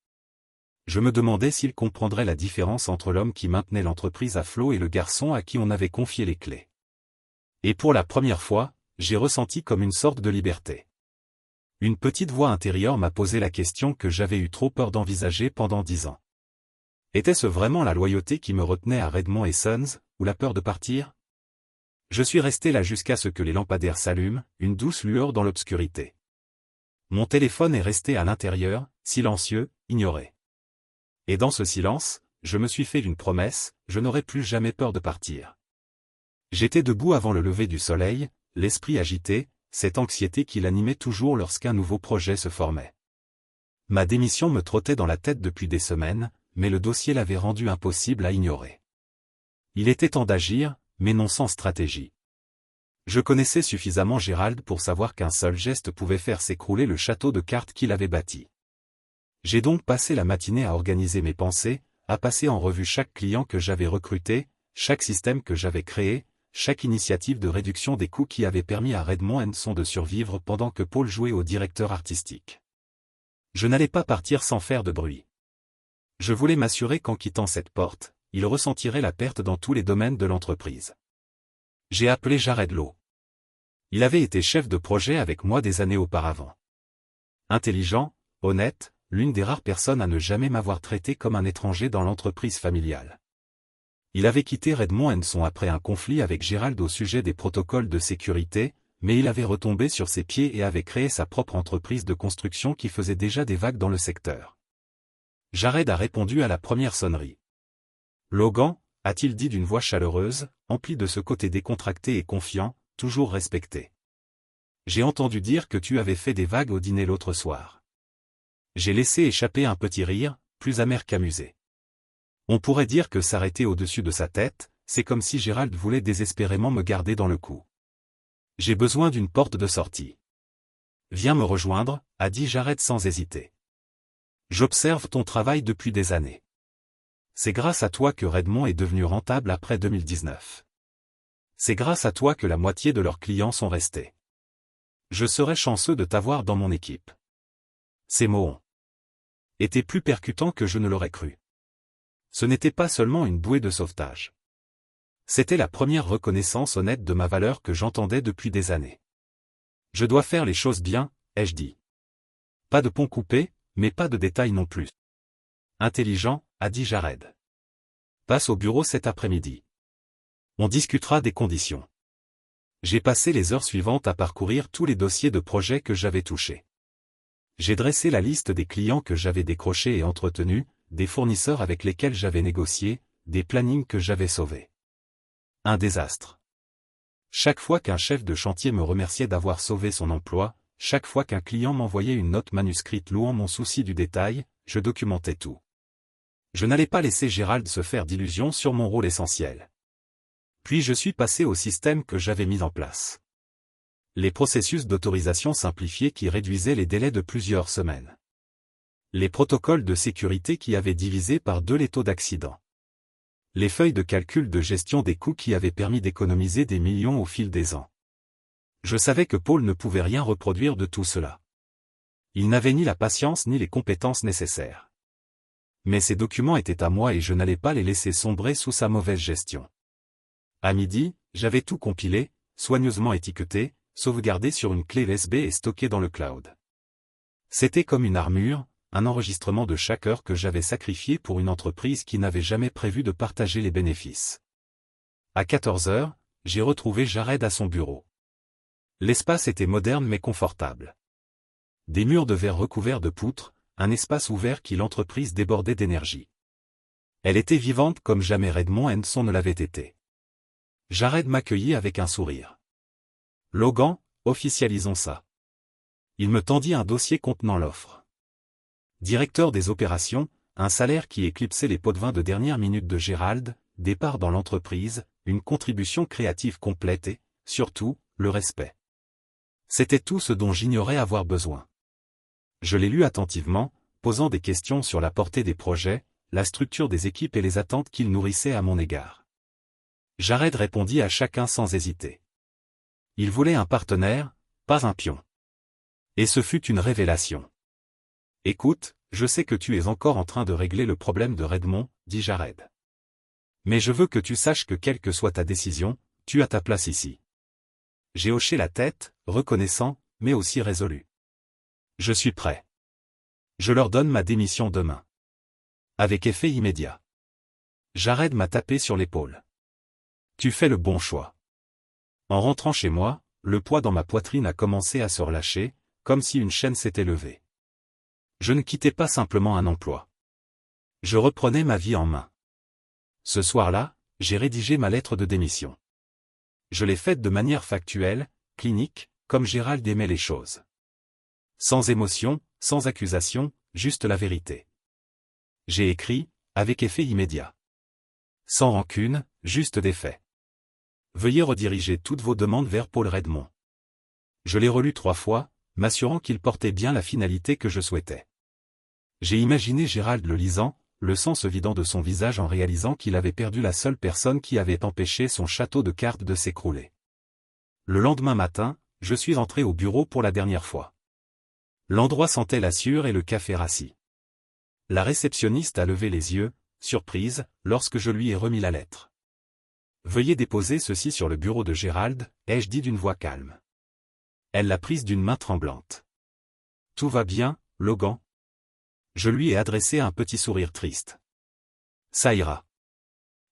Je me demandais s'ils comprendraient la différence entre l'homme qui maintenait l'entreprise à flot et le garçon à qui on avait confié les clés. Et pour la première fois, j'ai ressenti comme une sorte de liberté. Une petite voix intérieure m'a posé la question que j'avais eu trop peur d'envisager pendant 10 ans. Était-ce vraiment la loyauté qui me retenait à Redmond & Sons, ou la peur de partir? Je suis resté là jusqu'à ce que les lampadaires s'allument, une douce lueur dans l'obscurité. Mon téléphone est resté à l'intérieur, silencieux, ignoré. Et dans ce silence, je me suis fait une promesse, je n'aurai plus jamais peur de partir. J'étais debout avant le lever du soleil, l'esprit agité, cette anxiété qui l'animait toujours lorsqu'un nouveau projet se formait. Ma démission me trottait dans la tête depuis des semaines, mais le dossier l'avait rendu impossible à ignorer. Il était temps d'agir, mais non sans stratégie. Je connaissais suffisamment Gérald pour savoir qu'un seul geste pouvait faire s'écrouler le château de cartes qu'il avait bâti. J'ai donc passé la matinée à organiser mes pensées, à passer en revue chaque client que j'avais recruté, chaque système que j'avais créé, chaque initiative de réduction des coûts qui avait permis à Redmond & Son de survivre pendant que Paul jouait au directeur artistique. Je n'allais pas partir sans faire de bruit. Je voulais m'assurer qu'en quittant cette porte, il ressentirait la perte dans tous les domaines de l'entreprise. J'ai appelé Jared Lowe. Il avait été chef de projet avec moi des années auparavant. Intelligent, honnête, l'une des rares personnes à ne jamais m'avoir traité comme un étranger dans l'entreprise familiale. Il avait quitté Redmond & Son après un conflit avec Gérald au sujet des protocoles de sécurité, mais il avait retombé sur ses pieds et avait créé sa propre entreprise de construction qui faisait déjà des vagues dans le secteur. Jared a répondu à la première sonnerie. Logan, a-t-il dit d'une voix chaleureuse, emplie de ce côté décontracté et confiant, toujours respecté. J'ai entendu dire que tu avais fait des vagues au dîner l'autre soir. J'ai laissé échapper un petit rire, plus amer qu'amusé. On pourrait dire que s'arrêter au-dessus de sa tête, c'est comme si Gérald voulait désespérément me garder dans le coup. J'ai besoin d'une porte de sortie. Viens me rejoindre, a dit Jared sans hésiter. J'observe ton travail depuis des années. C'est grâce à toi que Redmond est devenu rentable après 2019. C'est grâce à toi que la moitié de leurs clients sont restés. Je serais chanceux de t'avoir dans mon équipe. Ces mots ont été plus percutants que je ne l'aurais cru. Ce n'était pas seulement une bouée de sauvetage. C'était la première reconnaissance honnête de ma valeur que j'entendais depuis des années. Je dois faire les choses bien, ai-je dit. Pas de pont coupé, mais pas de détails non plus. Intelligent, a dit Jared. Passe au bureau cet après-midi. On discutera des conditions. J'ai passé les heures suivantes à parcourir tous les dossiers de projets que j'avais touchés. J'ai dressé la liste des clients que j'avais décrochés et entretenus, des fournisseurs avec lesquels j'avais négocié, des plannings que j'avais sauvés. Un désastre. Chaque fois qu'un chef de chantier me remerciait d'avoir sauvé son emploi, chaque fois qu'un client m'envoyait une note manuscrite louant mon souci du détail, je documentais tout. Je n'allais pas laisser Gérald se faire d'illusions sur mon rôle essentiel. Puis je suis passé au système que j'avais mis en place. Les processus d'autorisation simplifiés qui réduisaient les délais de plusieurs semaines. Les protocoles de sécurité qui avaient divisé par 2 les taux d'accident. Les feuilles de calcul de gestion des coûts qui avaient permis d'économiser des millions au fil des ans. Je savais que Paul ne pouvait rien reproduire de tout cela. Il n'avait ni la patience ni les compétences nécessaires. Mais ces documents étaient à moi et je n'allais pas les laisser sombrer sous sa mauvaise gestion. À midi, j'avais tout compilé, soigneusement étiqueté, sauvegardé sur une clé USB et stocké dans le cloud. C'était comme une armure, un enregistrement de chaque heure que j'avais sacrifié pour une entreprise qui n'avait jamais prévu de partager les bénéfices. À 14 heures, j'ai retrouvé Jared à son bureau. L'espace était moderne mais confortable. Des murs de verre recouverts de poutres, un espace ouvert qui l'entreprise débordait d'énergie. Elle était vivante comme jamais Redmond & Son ne l'avait été. Jared m'accueillit avec un sourire. Logan, officialisons ça. Il me tendit un dossier contenant l'offre. Directeur des opérations, un salaire qui éclipsait les pots de vin de dernière minute de Gérald, départ dans l'entreprise, une contribution créative complète et, surtout, le respect. C'était tout ce dont j'ignorais avoir besoin. Je l'ai lu attentivement, posant des questions sur la portée des projets, la structure des équipes et les attentes qu'il nourrissait à mon égard. Jared répondit à chacun sans hésiter. Il voulait un partenaire, pas un pion. Et ce fut une révélation. Écoute, je sais que tu es encore en train de régler le problème de Redmond, dit Jared. Mais je veux que tu saches que quelle que soit ta décision, tu as ta place ici. J'ai hoché la tête, reconnaissant, mais aussi résolu. Je suis prêt. Je leur donne ma démission demain. Avec effet immédiat. Jared m'a tapé sur l'épaule. Tu fais le bon choix. En rentrant chez moi, le poids dans ma poitrine a commencé à se relâcher, comme si une chaîne s'était levée. Je ne quittais pas simplement un emploi. Je reprenais ma vie en main. Ce soir-là, j'ai rédigé ma lettre de démission. Je l'ai faite de manière factuelle, clinique, comme Gérald aimait les choses. Sans émotion, sans accusation, juste la vérité. J'ai écrit, avec effet immédiat. Sans rancune, juste des faits. Veuillez rediriger toutes vos demandes vers Paul Redmond. Je l'ai relu 3 fois, m'assurant qu'il portait bien la finalité que je souhaitais. J'ai imaginé Gérald le lisant, le sang se vidant de son visage en réalisant qu'il avait perdu la seule personne qui avait empêché son château de cartes de s'écrouler. Le lendemain matin, je suis entré au bureau pour la dernière fois. L'endroit sentait la sueur et le café rassis. La réceptionniste a levé les yeux, surprise, lorsque je lui ai remis la lettre. Veuillez déposer ceci sur le bureau de Gérald, ai-je dit d'une voix calme. Elle l'a prise d'une main tremblante. Tout va bien, Logan? Je lui ai adressé un petit sourire triste. Ça ira.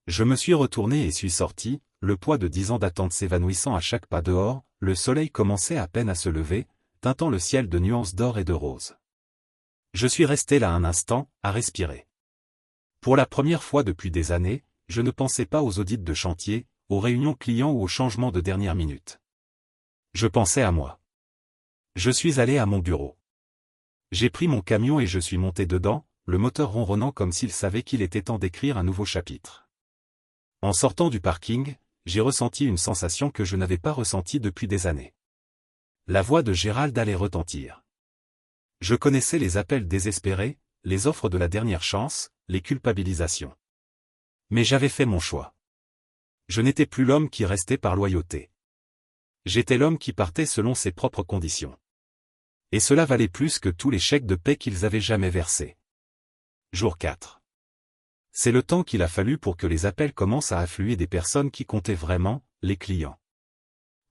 Je me suis retourné et suis sorti, le poids de 10 ans d'attente s'évanouissant à chaque pas dehors, le soleil commençait à peine à se lever, teintant le ciel de nuances d'or et de rose. Je suis resté là un instant, à respirer. Pour la première fois depuis des années, je ne pensais pas aux audits de chantier, aux réunions clients ou aux changements de dernière minute. Je pensais à moi. Je suis allé à mon bureau. J'ai pris mon camion et je suis monté dedans, le moteur ronronnant comme s'il savait qu'il était temps d'écrire un nouveau chapitre. En sortant du parking, j'ai ressenti une sensation que je n'avais pas ressentie depuis des années. La voix de Gérald allait retentir. Je connaissais les appels désespérés, les offres de la dernière chance, les culpabilisations. Mais j'avais fait mon choix. Je n'étais plus l'homme qui restait par loyauté. J'étais l'homme qui partait selon ses propres conditions. Et cela valait plus que tous les chèques de paie qu'ils avaient jamais versés. Jour 4. C'est le temps qu'il a fallu pour que les appels commencent à affluer des personnes qui comptaient vraiment, les clients.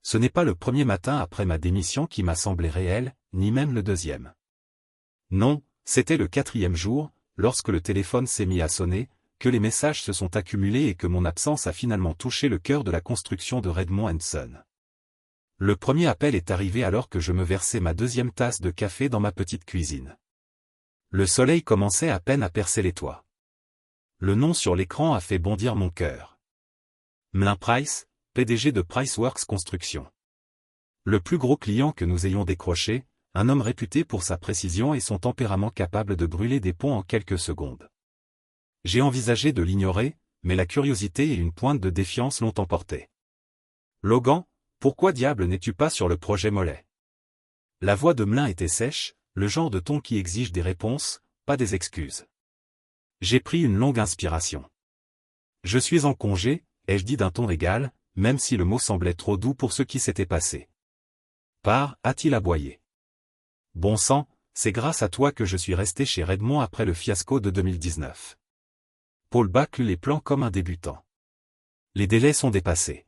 Ce n'est pas le premier matin après ma démission qui m'a semblé réel, ni même le deuxième. Non, c'était le 4e jour, lorsque le téléphone s'est mis à sonner, que les messages se sont accumulés et que mon absence a finalement touché le cœur de la construction de Redmond & Son. Le premier appel est arrivé alors que je me versais ma 2e tasse de café dans ma petite cuisine. Le soleil commençait à peine à percer les toits. Le nom sur l'écran a fait bondir mon cœur. Mlin Price, PDG de Priceworks Construction. Le plus gros client que nous ayons décroché, un homme réputé pour sa précision et son tempérament capable de brûler des ponts en quelques secondes. J'ai envisagé de l'ignorer, mais la curiosité et une pointe de défiance l'ont emporté. Logan, pourquoi diable n'es-tu pas sur le projet Mollet? La voix de Mlin était sèche, le genre de ton qui exige des réponses, pas des excuses. J'ai pris une longue inspiration. Je suis en congé, ai-je dit d'un ton égal, même si le mot semblait trop doux pour ce qui s'était passé. A-t-il aboyé. Bon sang, c'est grâce à toi que je suis resté chez Redmond après le fiasco de 2019. Paul bâcle les plans comme un débutant. Les délais sont dépassés.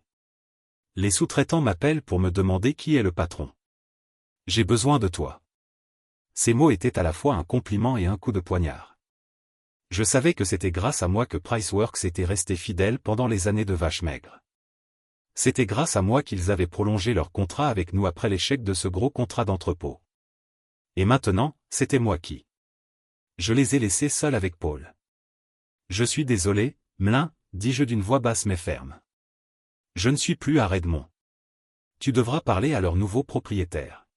Les sous-traitants m'appellent pour me demander qui est le patron. J'ai besoin de toi. Ces mots étaient à la fois un compliment et un coup de poignard. Je savais que c'était grâce à moi que Priceworks était resté fidèle pendant les années de vache maigre. C'était grâce à moi qu'ils avaient prolongé leur contrat avec nous après l'échec de ce gros contrat d'entrepôt. Et maintenant, c'était moi qui. Je les ai laissés seuls avec Paul. Je suis désolé, Mlin, dis-je d'une voix basse mais ferme. Je ne suis plus à Redmond. Tu devras parler à leur nouveau propriétaire.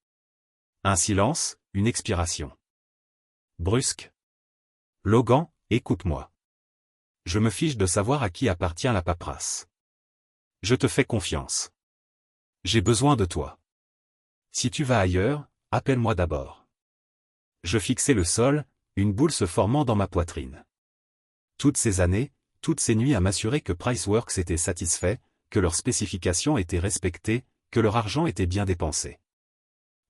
Un silence, une expiration. Brusque. Logan, écoute-moi. Je me fiche de savoir à qui appartient la paperasse. Je te fais confiance. J'ai besoin de toi. Si tu vas ailleurs, appelle-moi d'abord. Je fixais le sol, une boule se formant dans ma poitrine. Toutes ces années, toutes ces nuits à m'assurer que Priceworks était satisfait, que leurs spécifications étaient respectées, que leur argent était bien dépensé.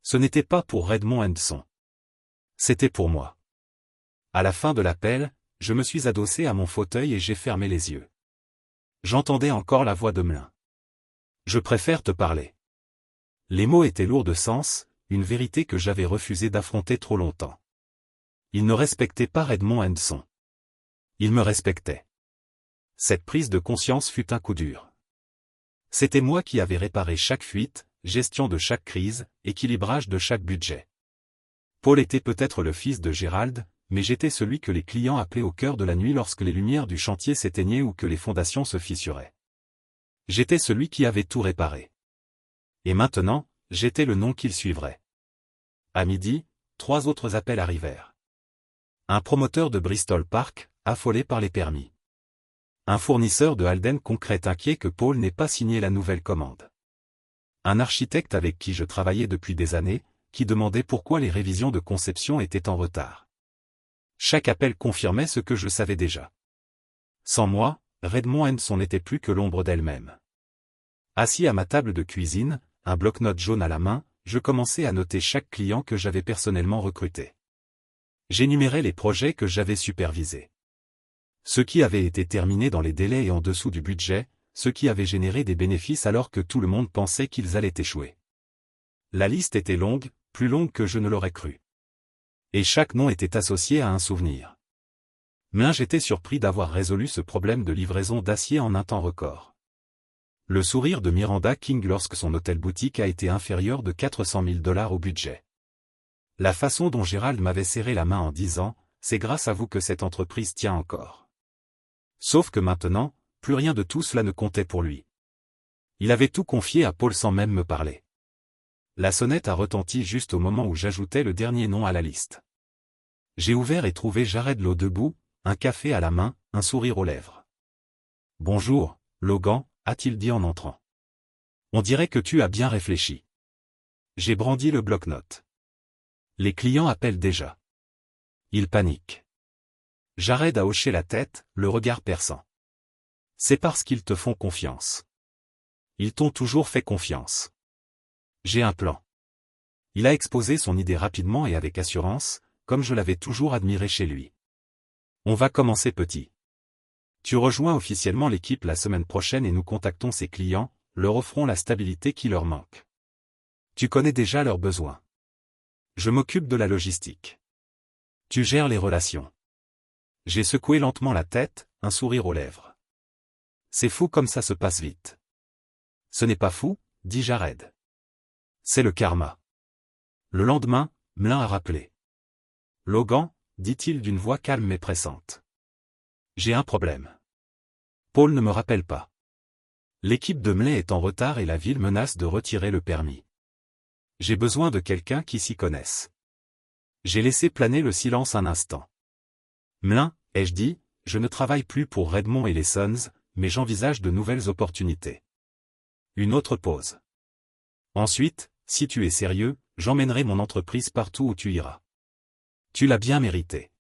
Ce n'était pas pour Redmond & Son. C'était pour moi. À la fin de l'appel, je me suis adossé à mon fauteuil et j'ai fermé les yeux. J'entendais encore la voix de Mlin. Je préfère te parler. Les mots étaient lourds de sens, une vérité que j'avais refusé d'affronter trop longtemps. Ils ne respectaient pas Redmond & Son. Ils me respectaient. Cette prise de conscience fut un coup dur. C'était moi qui avais réparé chaque fuite, gestion de chaque crise, équilibrage de chaque budget. Paul était peut-être le fils de Gérald, mais j'étais celui que les clients appelaient au cœur de la nuit lorsque les lumières du chantier s'éteignaient ou que les fondations se fissuraient. J'étais celui qui avait tout réparé. Et maintenant, j'étais le nom qu'il suivrait. À midi, 3 autres appels arrivèrent. Un promoteur de Bristol Park, affolé par les permis. Un fournisseur de Halden Concrete inquiet que Paul n'ait pas signé la nouvelle commande. Un architecte avec qui je travaillais depuis des années, qui demandait pourquoi les révisions de conception étaient en retard. Chaque appel confirmait ce que je savais déjà. Sans moi, Redmond & Son n'était plus que l'ombre d'elle-même. Assis à ma table de cuisine, un bloc-notes jaune à la main, je commençais à noter chaque client que j'avais personnellement recruté. J'énumérais les projets que j'avais supervisés. Ceux qui avaient été terminés dans les délais et en dessous du budget, ceux qui avaient généré des bénéfices alors que tout le monde pensait qu'ils allaient échouer. La liste était longue, plus longue que je ne l'aurais cru. Et chaque nom était associé à un souvenir. Mais j'étais surpris d'avoir résolu ce problème de livraison d'acier en un temps record. Le sourire de Miranda King lorsque son hôtel-boutique a été inférieur de 400 000 $ au budget. La façon dont Gérald m'avait serré la main en disant « C'est grâce à vous que cette entreprise tient encore ». Sauf que maintenant, plus rien de tout cela ne comptait pour lui. Il avait tout confié à Paul sans même me parler. La sonnette a retenti juste au moment où j'ajoutais le dernier nom à la liste. J'ai ouvert et trouvé Jared Lowe debout, un café à la main, un sourire aux lèvres. « Bonjour, Logan », a-t-il dit en entrant. « On dirait que tu as bien réfléchi. » J'ai brandi le bloc-notes. Les clients appellent déjà. Ils paniquent. Jared a hoché la tête, le regard perçant. C'est parce qu'ils te font confiance. Ils t'ont toujours fait confiance. J'ai un plan. Il a exposé son idée rapidement et avec assurance, comme je l'avais toujours admiré chez lui. On va commencer petit. Tu rejoins officiellement l'équipe la semaine prochaine et nous contactons ses clients, leur offrons la stabilité qui leur manque. Tu connais déjà leurs besoins. Je m'occupe de la logistique. Tu gères les relations. J'ai secoué lentement la tête, un sourire aux lèvres. C'est fou comme ça se passe vite. Ce n'est pas fou, dit Jared. C'est le karma. Le lendemain, Mlin a rappelé. Logan, dit-il d'une voix calme mais pressante. J'ai un problème. Paul ne me rappelle pas. L'équipe de Mlin est en retard et la ville menace de retirer le permis. J'ai besoin de quelqu'un qui s'y connaisse. J'ai laissé planer le silence un instant. Mlin, ai-je dit, je ne travaille plus pour Redmond et les Sons, mais j'envisage de nouvelles opportunités. Une autre pause. Ensuite, si tu es sérieux, j'emmènerai mon entreprise partout où tu iras. Tu l'as bien mérité.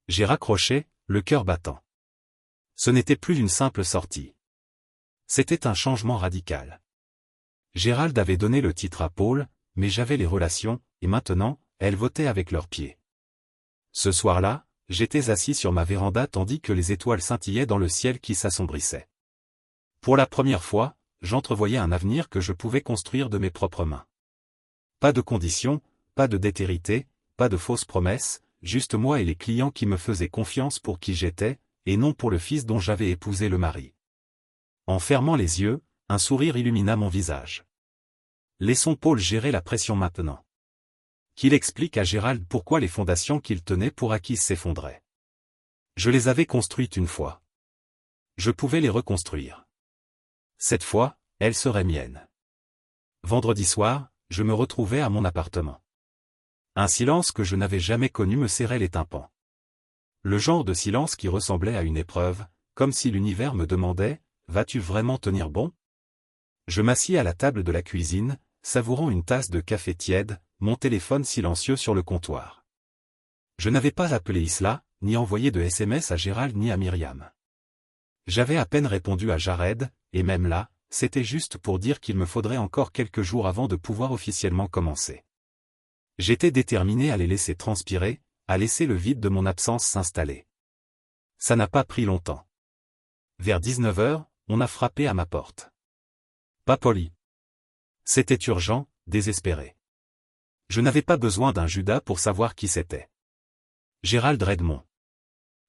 J'ai raccroché, le cœur battant. Ce n'était plus une simple sortie. C'était un changement radical. Gérald avait donné le titre à Paul, mais j'avais les relations, et maintenant, elles votaient avec leurs pieds. Ce soir-là, j'étais assis sur ma véranda tandis que les étoiles scintillaient dans le ciel qui s'assombrissait. Pour la première fois, j'entrevoyais un avenir que je pouvais construire de mes propres mains. Pas de conditions, pas de détérité, pas de fausses promesses, juste moi et les clients qui me faisaient confiance pour qui j'étais, et non pour le fils dont j'avais épousé le mari. En fermant les yeux, un sourire illumina mon visage. Laissons Paul gérer la pression maintenant. Qu'il explique à Gérald pourquoi les fondations qu'il tenait pour acquises s'effondraient. Je les avais construites une fois. Je pouvais les reconstruire. Cette fois, elles seraient miennes. Vendredi soir, je me retrouvais à mon appartement. Un silence que je n'avais jamais connu me serrait les tympans. Le genre de silence qui ressemblait à une épreuve, comme si l'univers me demandait « Vas-tu vraiment tenir bon ?» Je m'assis à la table de la cuisine, savourant une tasse de café tiède, mon téléphone silencieux sur le comptoir. Je n'avais pas appelé Isla, ni envoyé de SMS à Gérald ni à Myriam. J'avais à peine répondu à Jared, et même là, c'était juste pour dire qu'il me faudrait encore quelques jours avant de pouvoir officiellement commencer. J'étais déterminé à les laisser transpirer, à laisser le vide de mon absence s'installer. Ça n'a pas pris longtemps. Vers 19h, on a frappé à ma porte. Pas poli. C'était urgent, désespéré. Je n'avais pas besoin d'un Judas pour savoir qui c'était. Gérald Redmond.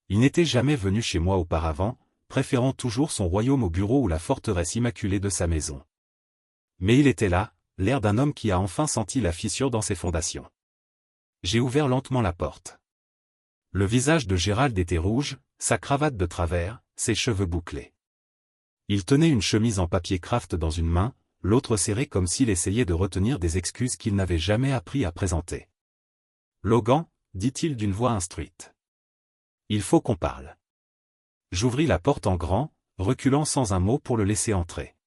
Il n'était jamais venu chez moi auparavant, préférant toujours son royaume au bureau ou la forteresse immaculée de sa maison. Mais il était là, l'air d'un homme qui a enfin senti la fissure dans ses fondations. J'ai ouvert lentement la porte. Le visage de Gérald était rouge, sa cravate de travers, ses cheveux bouclés. Il tenait une chemise en papier craft dans une main, l'autre serrée comme s'il essayait de retenir des excuses qu'il n'avait jamais appris à présenter. « Logan, dit-il d'une voix instruite. Il faut qu'on parle. » J'ouvris la porte en grand, reculant sans un mot pour le laisser entrer.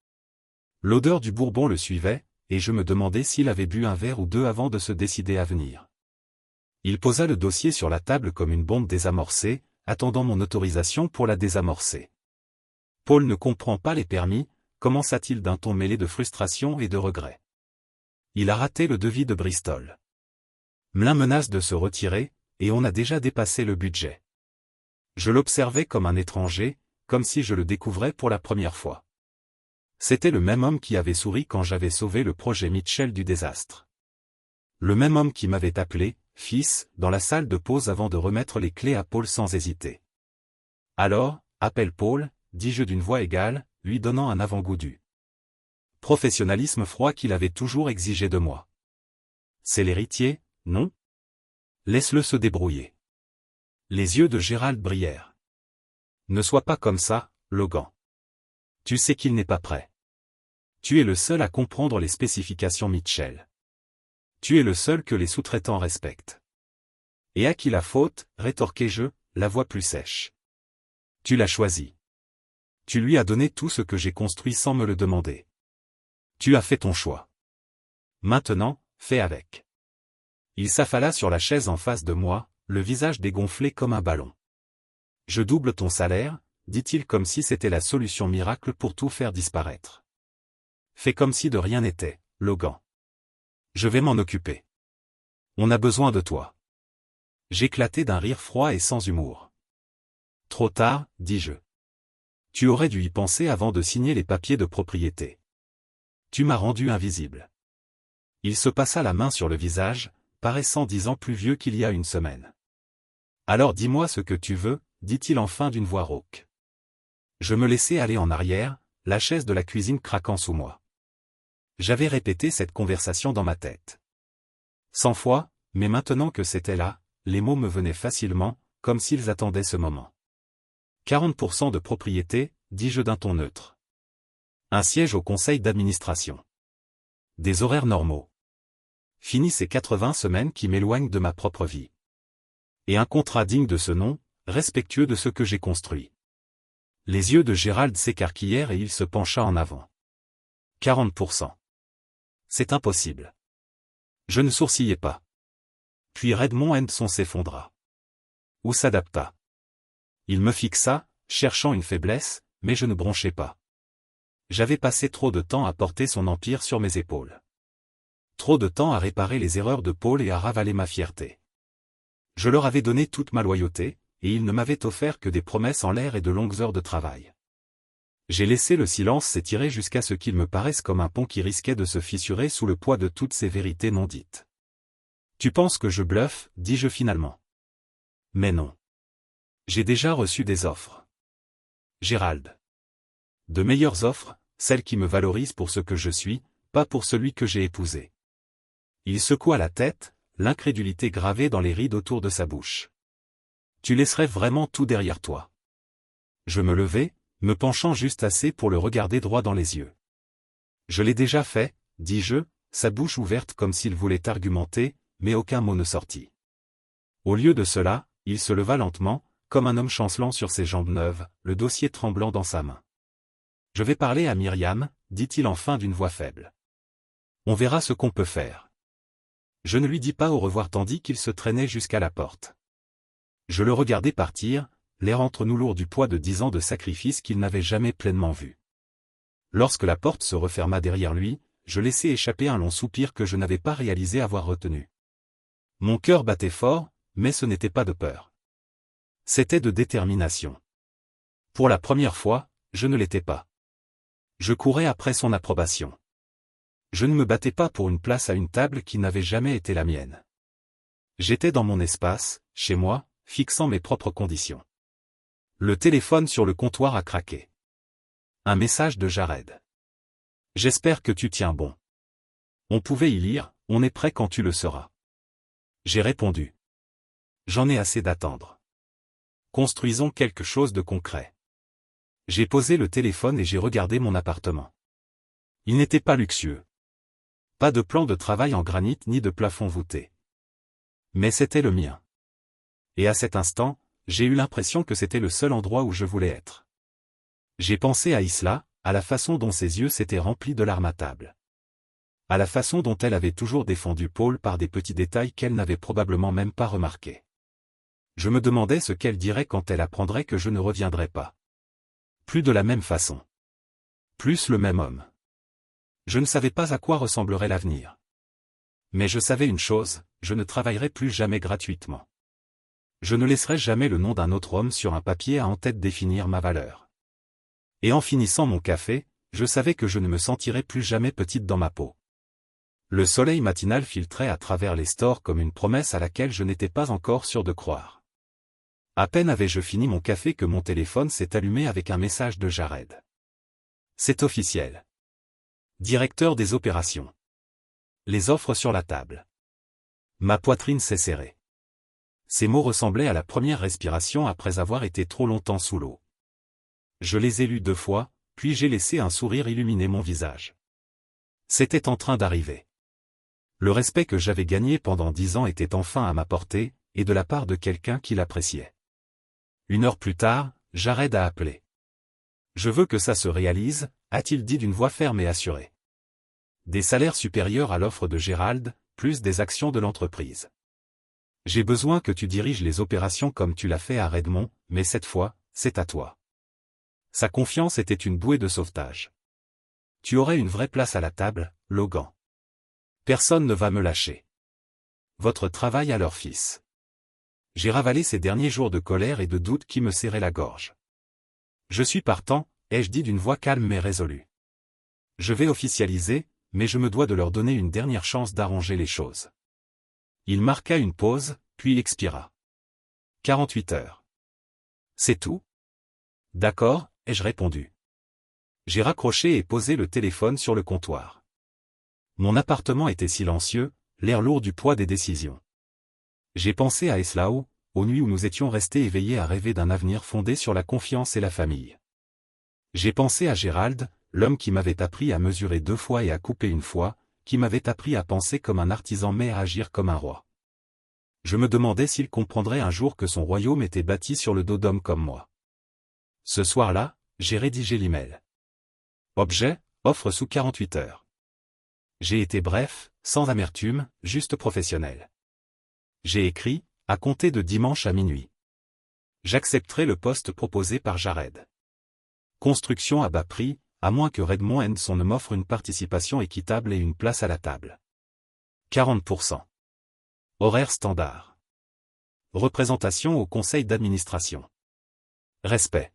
L'odeur du bourbon le suivait, et je me demandais s'il avait bu un verre ou deux avant de se décider à venir. Il posa le dossier sur la table comme une bombe désamorcée, attendant mon autorisation pour la désamorcer. Paul ne comprend pas les permis, commença-t-il d'un ton mêlé de frustration et de regret. Il a raté le devis de Bristol. Mlin menace de se retirer, et on a déjà dépassé le budget. Je l'observais comme un étranger, comme si je le découvrais pour la première fois. C'était le même homme qui avait souri quand j'avais sauvé le projet Mitchell du désastre. Le même homme qui m'avait appelé « fils » dans la salle de pause avant de remettre les clés à Paul sans hésiter. « Alors, appelle Paul », dis-je d'une voix égale, lui donnant un avant-goût du professionnalisme froid qu'il avait toujours exigé de moi. « C'est l'héritier, non ? Laisse-le se débrouiller. » Les yeux de Gérald brillèrent. « Ne sois pas comme ça, Logan. Tu sais qu'il n'est pas prêt. Tu es le seul à comprendre les spécifications Mitchell. Tu es le seul que les sous-traitants respectent. » Et à qui la faute, rétorquai-je, la voix plus sèche. Tu l'as choisi. Tu lui as donné tout ce que j'ai construit sans me le demander. Tu as fait ton choix. Maintenant, fais avec. Il s'affala sur la chaise en face de moi, le visage dégonflé comme un ballon. Je double ton salaire, dit-il comme si c'était la solution miracle pour tout faire disparaître. Fais comme si de rien n'était, Logan. Je vais m'en occuper. On a besoin de toi. J'éclatai d'un rire froid et sans humour. Trop tard, dis-je. Tu aurais dû y penser avant de signer les papiers de propriété. Tu m'as rendu invisible. Il se passa la main sur le visage, paraissant 10 ans plus vieux qu'il y a une semaine. Alors dis-moi ce que tu veux, dit-il enfin d'une voix rauque. Je me laissai aller en arrière, la chaise de la cuisine craquant sous moi. J'avais répété cette conversation dans ma tête 100 fois, mais maintenant que c'était là, les mots me venaient facilement, comme s'ils attendaient ce moment. 40% de propriété, dis-je d'un ton neutre. Un siège au conseil d'administration. Des horaires normaux. Fini ces 80 semaines qui m'éloignent de ma propre vie. Et un contrat digne de ce nom, respectueux de ce que j'ai construit. Les yeux de Gérald s'écarquillèrent et il se pencha en avant. 40%. C'est impossible. Je ne sourcillai pas. Puis Redmond Henson s'effondra. Ou s'adapta. Il me fixa, cherchant une faiblesse, mais je ne bronchai pas. J'avais passé trop de temps à porter son empire sur mes épaules. Trop de temps à réparer les erreurs de Paul et à ravaler ma fierté. Je leur avais donné toute ma loyauté, et ils ne m'avaient offert que des promesses en l'air et de longues heures de travail. J'ai laissé le silence s'étirer jusqu'à ce qu'il me paraisse comme un pont qui risquait de se fissurer sous le poids de toutes ces vérités non dites. Tu penses que je bluffe, dis-je finalement. Mais non. J'ai déjà reçu des offres. Gérald. De meilleures offres, celles qui me valorisent pour ce que je suis, pas pour celui que j'ai épousé. Il secoua la tête, l'incrédulité gravée dans les rides autour de sa bouche. Tu laisserais vraiment tout derrière toi. Je me levai, me penchant juste assez pour le regarder droit dans les yeux. Je l'ai déjà fait, dis-je, sa bouche ouverte comme s'il voulait argumenter, mais aucun mot ne sortit. Au lieu de cela, il se leva lentement, comme un homme chancelant sur ses jambes neuves, le dossier tremblant dans sa main. Je vais parler à Myriam, dit-il enfin d'une voix faible. On verra ce qu'on peut faire. Je ne lui dis pas au revoir tandis qu'il se traînait jusqu'à la porte. Je le regardais partir, l'air entre nous lourd du poids de 10 ans de sacrifice qu'il n'avait jamais pleinement vu. Lorsque la porte se referma derrière lui, je laissai échapper un long soupir que je n'avais pas réalisé avoir retenu. Mon cœur battait fort, mais ce n'était pas de peur. C'était de détermination. Pour la première fois, je ne l'étais pas. Je courais après son approbation. Je ne me battais pas pour une place à une table qui n'avait jamais été la mienne. J'étais dans mon espace, chez moi, fixant mes propres conditions. Le téléphone sur le comptoir a craqué. Un message de Jared. J'espère que tu tiens bon. On pouvait y lire, on est prêt quand tu le seras. J'ai répondu. J'en ai assez d'attendre. Construisons quelque chose de concret. J'ai posé le téléphone et j'ai regardé mon appartement. Il n'était pas luxueux. Pas de plan de travail en granit ni de plafond voûté. Mais c'était le mien. Et à cet instant, j'ai eu l'impression que c'était le seul endroit où je voulais être. J'ai pensé à Isla, à la façon dont ses yeux s'étaient remplis de larmes à table. À la façon dont elle avait toujours défendu Paul par des petits détails qu'elle n'avait probablement même pas remarqués. Je me demandais ce qu'elle dirait quand elle apprendrait que je ne reviendrais pas. Plus de la même façon. Plus le même homme. Je ne savais pas à quoi ressemblerait l'avenir. Mais je savais une chose, je ne travaillerai plus jamais gratuitement. Je ne laisserai jamais le nom d'un autre homme sur un papier à en tête définir ma valeur. Et en finissant mon café, je savais que je ne me sentirais plus jamais petite dans ma peau. Le soleil matinal filtrait à travers les stores comme une promesse à laquelle je n'étais pas encore sûr de croire. À peine avais-je fini mon café que mon téléphone s'est allumé avec un message de Jared. C'est officiel. Directeur des opérations. Les offres sur la table. Ma poitrine s'est serrée. Ces mots ressemblaient à la première respiration après avoir été trop longtemps sous l'eau. Je les ai lus 2 fois, puis j'ai laissé un sourire illuminer mon visage. C'était en train d'arriver. Le respect que j'avais gagné pendant 10 ans était enfin à ma portée, et de la part de quelqu'un qui l'appréciait. 1 heure plus tard, Jared a appelé. Je veux que ça se réalise, a-t-il dit d'une voix ferme et assurée. Des salaires supérieurs à l'offre de Gérald, plus des actions de l'entreprise. J'ai besoin que tu diriges les opérations comme tu l'as fait à Redmond, mais cette fois, c'est à toi. Sa confiance était une bouée de sauvetage. Tu aurais une vraie place à la table, Logan. Personne ne va me lâcher. Votre travail à leur fils. J'ai ravalé ces derniers jours de colère et de doute qui me serraient la gorge. Je suis partant, ai-je dit d'une voix calme mais résolue. Je vais officialiser, mais je me dois de leur donner une dernière chance d'arranger les choses. Il marqua une pause, puis expira. 48 heures. C'est tout? D'accord, ai-je répondu. J'ai raccroché et posé le téléphone sur le comptoir. Mon appartement était silencieux, l'air lourd du poids des décisions. J'ai pensé à Eslao, aux nuits où nous étions restés éveillés à rêver d'un avenir fondé sur la confiance et la famille. J'ai pensé à Gérald, l'homme qui m'avait appris à mesurer 2 fois et à couper 1 fois, qui m'avait appris à penser comme un artisan mais à agir comme un roi. Je me demandais s'il comprendrait un jour que son royaume était bâti sur le dos d'hommes comme moi. Ce soir-là, j'ai rédigé l'email. Objet, offre sous 48 heures. J'ai été bref, sans amertume, juste professionnel. J'ai écrit, à compter de dimanche à minuit. J'accepterai le poste proposé par Jared. Construction à bas prix, à moins que Redmond & Son ne m'offre une participation équitable et une place à la table. 40%. Horaire standard. Représentation au conseil d'administration. Respect.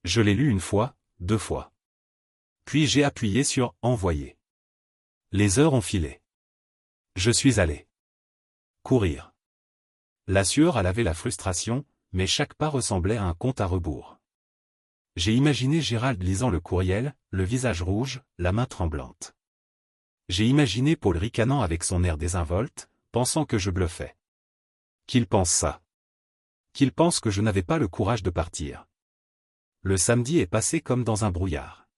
Je l'ai lu une fois, 2 fois. Puis j'ai appuyé sur « Envoyer ». Les heures ont filé. Je suis allé courir. La sueur a lavé la frustration, mais chaque pas ressemblait à un compte à rebours. J'ai imaginé Gérald lisant le courriel, le visage rouge, la main tremblante. J'ai imaginé Paul ricanant avec son air désinvolte, pensant que je bluffais. Qu'il pense ça. Qu'il pense que je n'avais pas le courage de partir. Le samedi est passé comme dans un brouillard.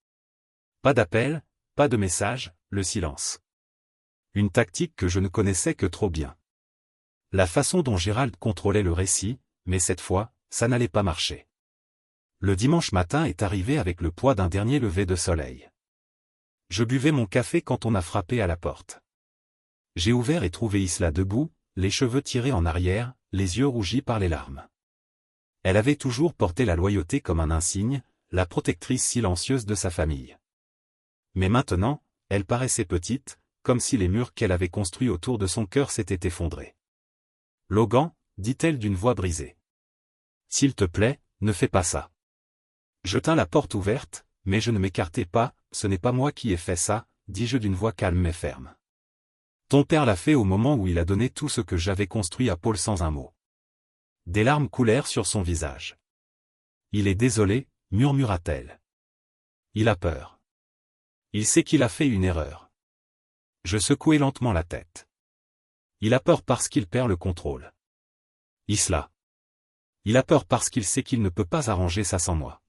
Pas d'appel, pas de message, le silence. Une tactique que je ne connaissais que trop bien. La façon dont Gérald contrôlait le récit, mais cette fois, ça n'allait pas marcher. Le dimanche matin est arrivé avec le poids d'un dernier lever de soleil. Je buvais mon café quand on a frappé à la porte. J'ai ouvert et trouvé Isla debout, les cheveux tirés en arrière, les yeux rougis par les larmes. Elle avait toujours porté la loyauté comme un insigne, la protectrice silencieuse de sa famille. Mais maintenant, elle paraissait petite, comme si les murs qu'elle avait construits autour de son cœur s'étaient effondrés. « Logan, dit-elle d'une voix brisée. S'il te plaît, ne fais pas ça. » Je tins la porte ouverte, mais je ne m'écartai pas, ce n'est pas moi qui ai fait ça, dis-je d'une voix calme mais ferme. Ton père l'a fait au moment où il a donné tout ce que j'avais construit à Paul sans un mot. Des larmes coulèrent sur son visage. Il est désolé, murmura-t-elle. Il a peur. Il sait qu'il a fait une erreur. Je secouai lentement la tête. Il a peur parce qu'il perd le contrôle. Isla. Il a peur parce qu'il sait qu'il ne peut pas arranger ça sans moi.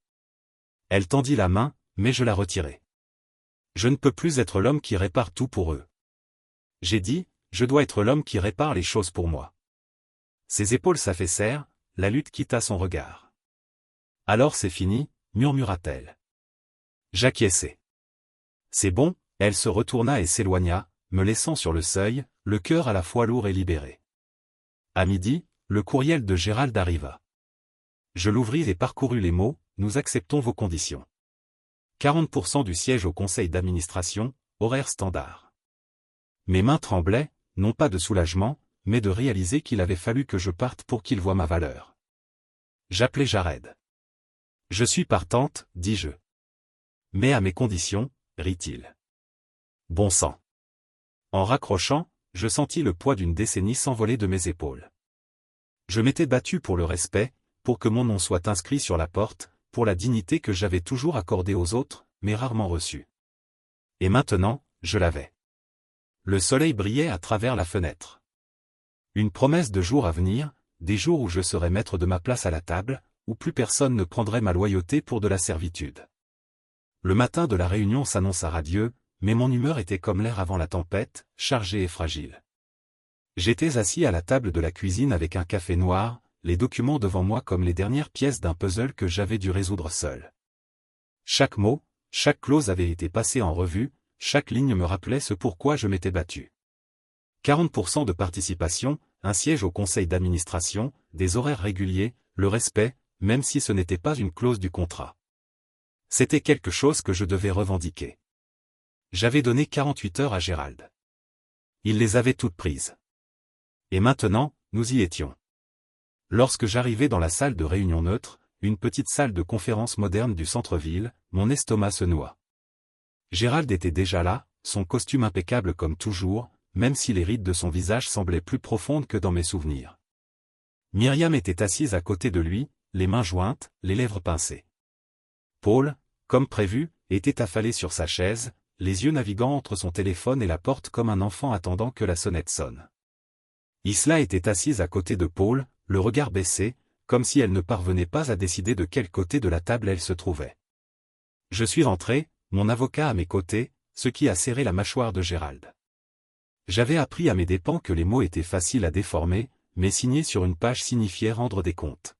Elle tendit la main, mais je la retirai. Je ne peux plus être l'homme qui répare tout pour eux. J'ai dit, je dois être l'homme qui répare les choses pour moi. Ses épaules s'affaissèrent, la lutte quitta son regard. Alors c'est fini, murmura-t-elle. J'acquiesçai. C'est bon, elle se retourna et s'éloigna, me laissant sur le seuil, le cœur à la fois lourd et libéré. À midi, le courriel de Gérald arriva. Je l'ouvris et parcourus les mots, nous acceptons vos conditions. 40% du siège au conseil d'administration, horaire standard. Mes mains tremblaient, non pas de soulagement, mais de réaliser qu'il avait fallu que je parte pour qu'il voie ma valeur. J'appelai Jared. Je suis partante, dis-je. Mais à mes conditions, rit-il. Bon sang. En raccrochant, je sentis le poids d'une décennie s'envoler de mes épaules. Je m'étais battu pour le respect, pour que mon nom soit inscrit sur la porte, pour la dignité que j'avais toujours accordée aux autres, mais rarement reçue. Et maintenant, je l'avais. Le soleil brillait à travers la fenêtre. Une promesse de jours à venir, des jours où je serais maître de ma place à la table, où plus personne ne prendrait ma loyauté pour de la servitude. Le matin de la réunion s'annonça radieux, mais mon humeur était comme l'air avant la tempête, chargée et fragile. J'étais assis à la table de la cuisine avec un café noir, les documents devant moi comme les dernières pièces d'un puzzle que j'avais dû résoudre seul. Chaque mot, chaque clause avait été passé en revue, chaque ligne me rappelait ce pourquoi je m'étais battu. 40% de participation, un siège au conseil d'administration, des horaires réguliers, le respect, même si ce n'était pas une clause du contrat. C'était quelque chose que je devais revendiquer. J'avais donné 48 heures à Gérald. Il les avait toutes prises. Et maintenant, nous y étions. Lorsque j'arrivai dans la salle de réunion neutre, une petite salle de conférence moderne du centre-ville, mon estomac se noua. Gérald était déjà là, son costume impeccable comme toujours, même si les rides de son visage semblaient plus profondes que dans mes souvenirs. Myriam était assise à côté de lui, les mains jointes, les lèvres pincées. Paul, comme prévu, était affalé sur sa chaise, les yeux naviguant entre son téléphone et la porte comme un enfant attendant que la sonnette sonne. Isla était assise à côté de Paul, le regard baissé, comme si elle ne parvenait pas à décider de quel côté de la table elle se trouvait. Je suis rentré, mon avocat à mes côtés, ce qui a serré la mâchoire de Gérald. J'avais appris à mes dépens que les mots étaient faciles à déformer, mais signé sur une page signifiait rendre des comptes.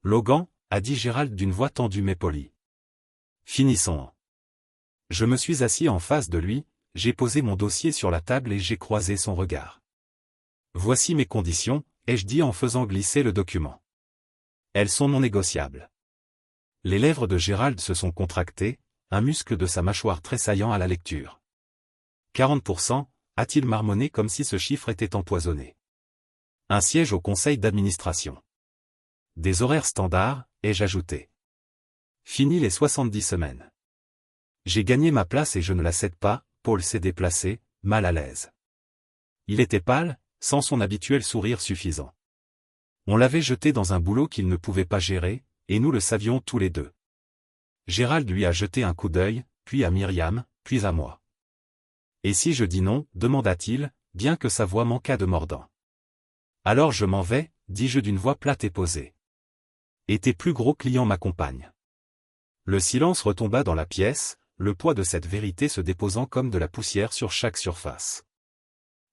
Logan, a dit Gérald d'une voix tendue mais polie. Finissons. Je me suis assis en face de lui, j'ai posé mon dossier sur la table et j'ai croisé son regard. Voici mes conditions, ai-je dit en faisant glisser le document. Elles sont non négociables. Les lèvres de Gérald se sont contractées, un muscle de sa mâchoire tressaillant à la lecture. 40%, a-t-il marmonné comme si ce chiffre était empoisonné. Un siège au conseil d'administration. Des horaires standards, ai-je ajouté. Fini les 70 semaines. J'ai gagné ma place et je ne la cède pas, Paul s'est déplacé, mal à l'aise. Il était pâle, sans son habituel sourire suffisant. On l'avait jeté dans un boulot qu'il ne pouvait pas gérer, et nous le savions tous les deux. Gérald lui a jeté un coup d'œil, puis à Myriam, puis à moi. Et si je dis non, demanda-t-il, bien que sa voix manquât de mordant. Alors je m'en vais, dis-je d'une voix plate et posée. Et tes plus gros clients m'accompagnent. Le silence retomba dans la pièce, le poids de cette vérité se déposant comme de la poussière sur chaque surface.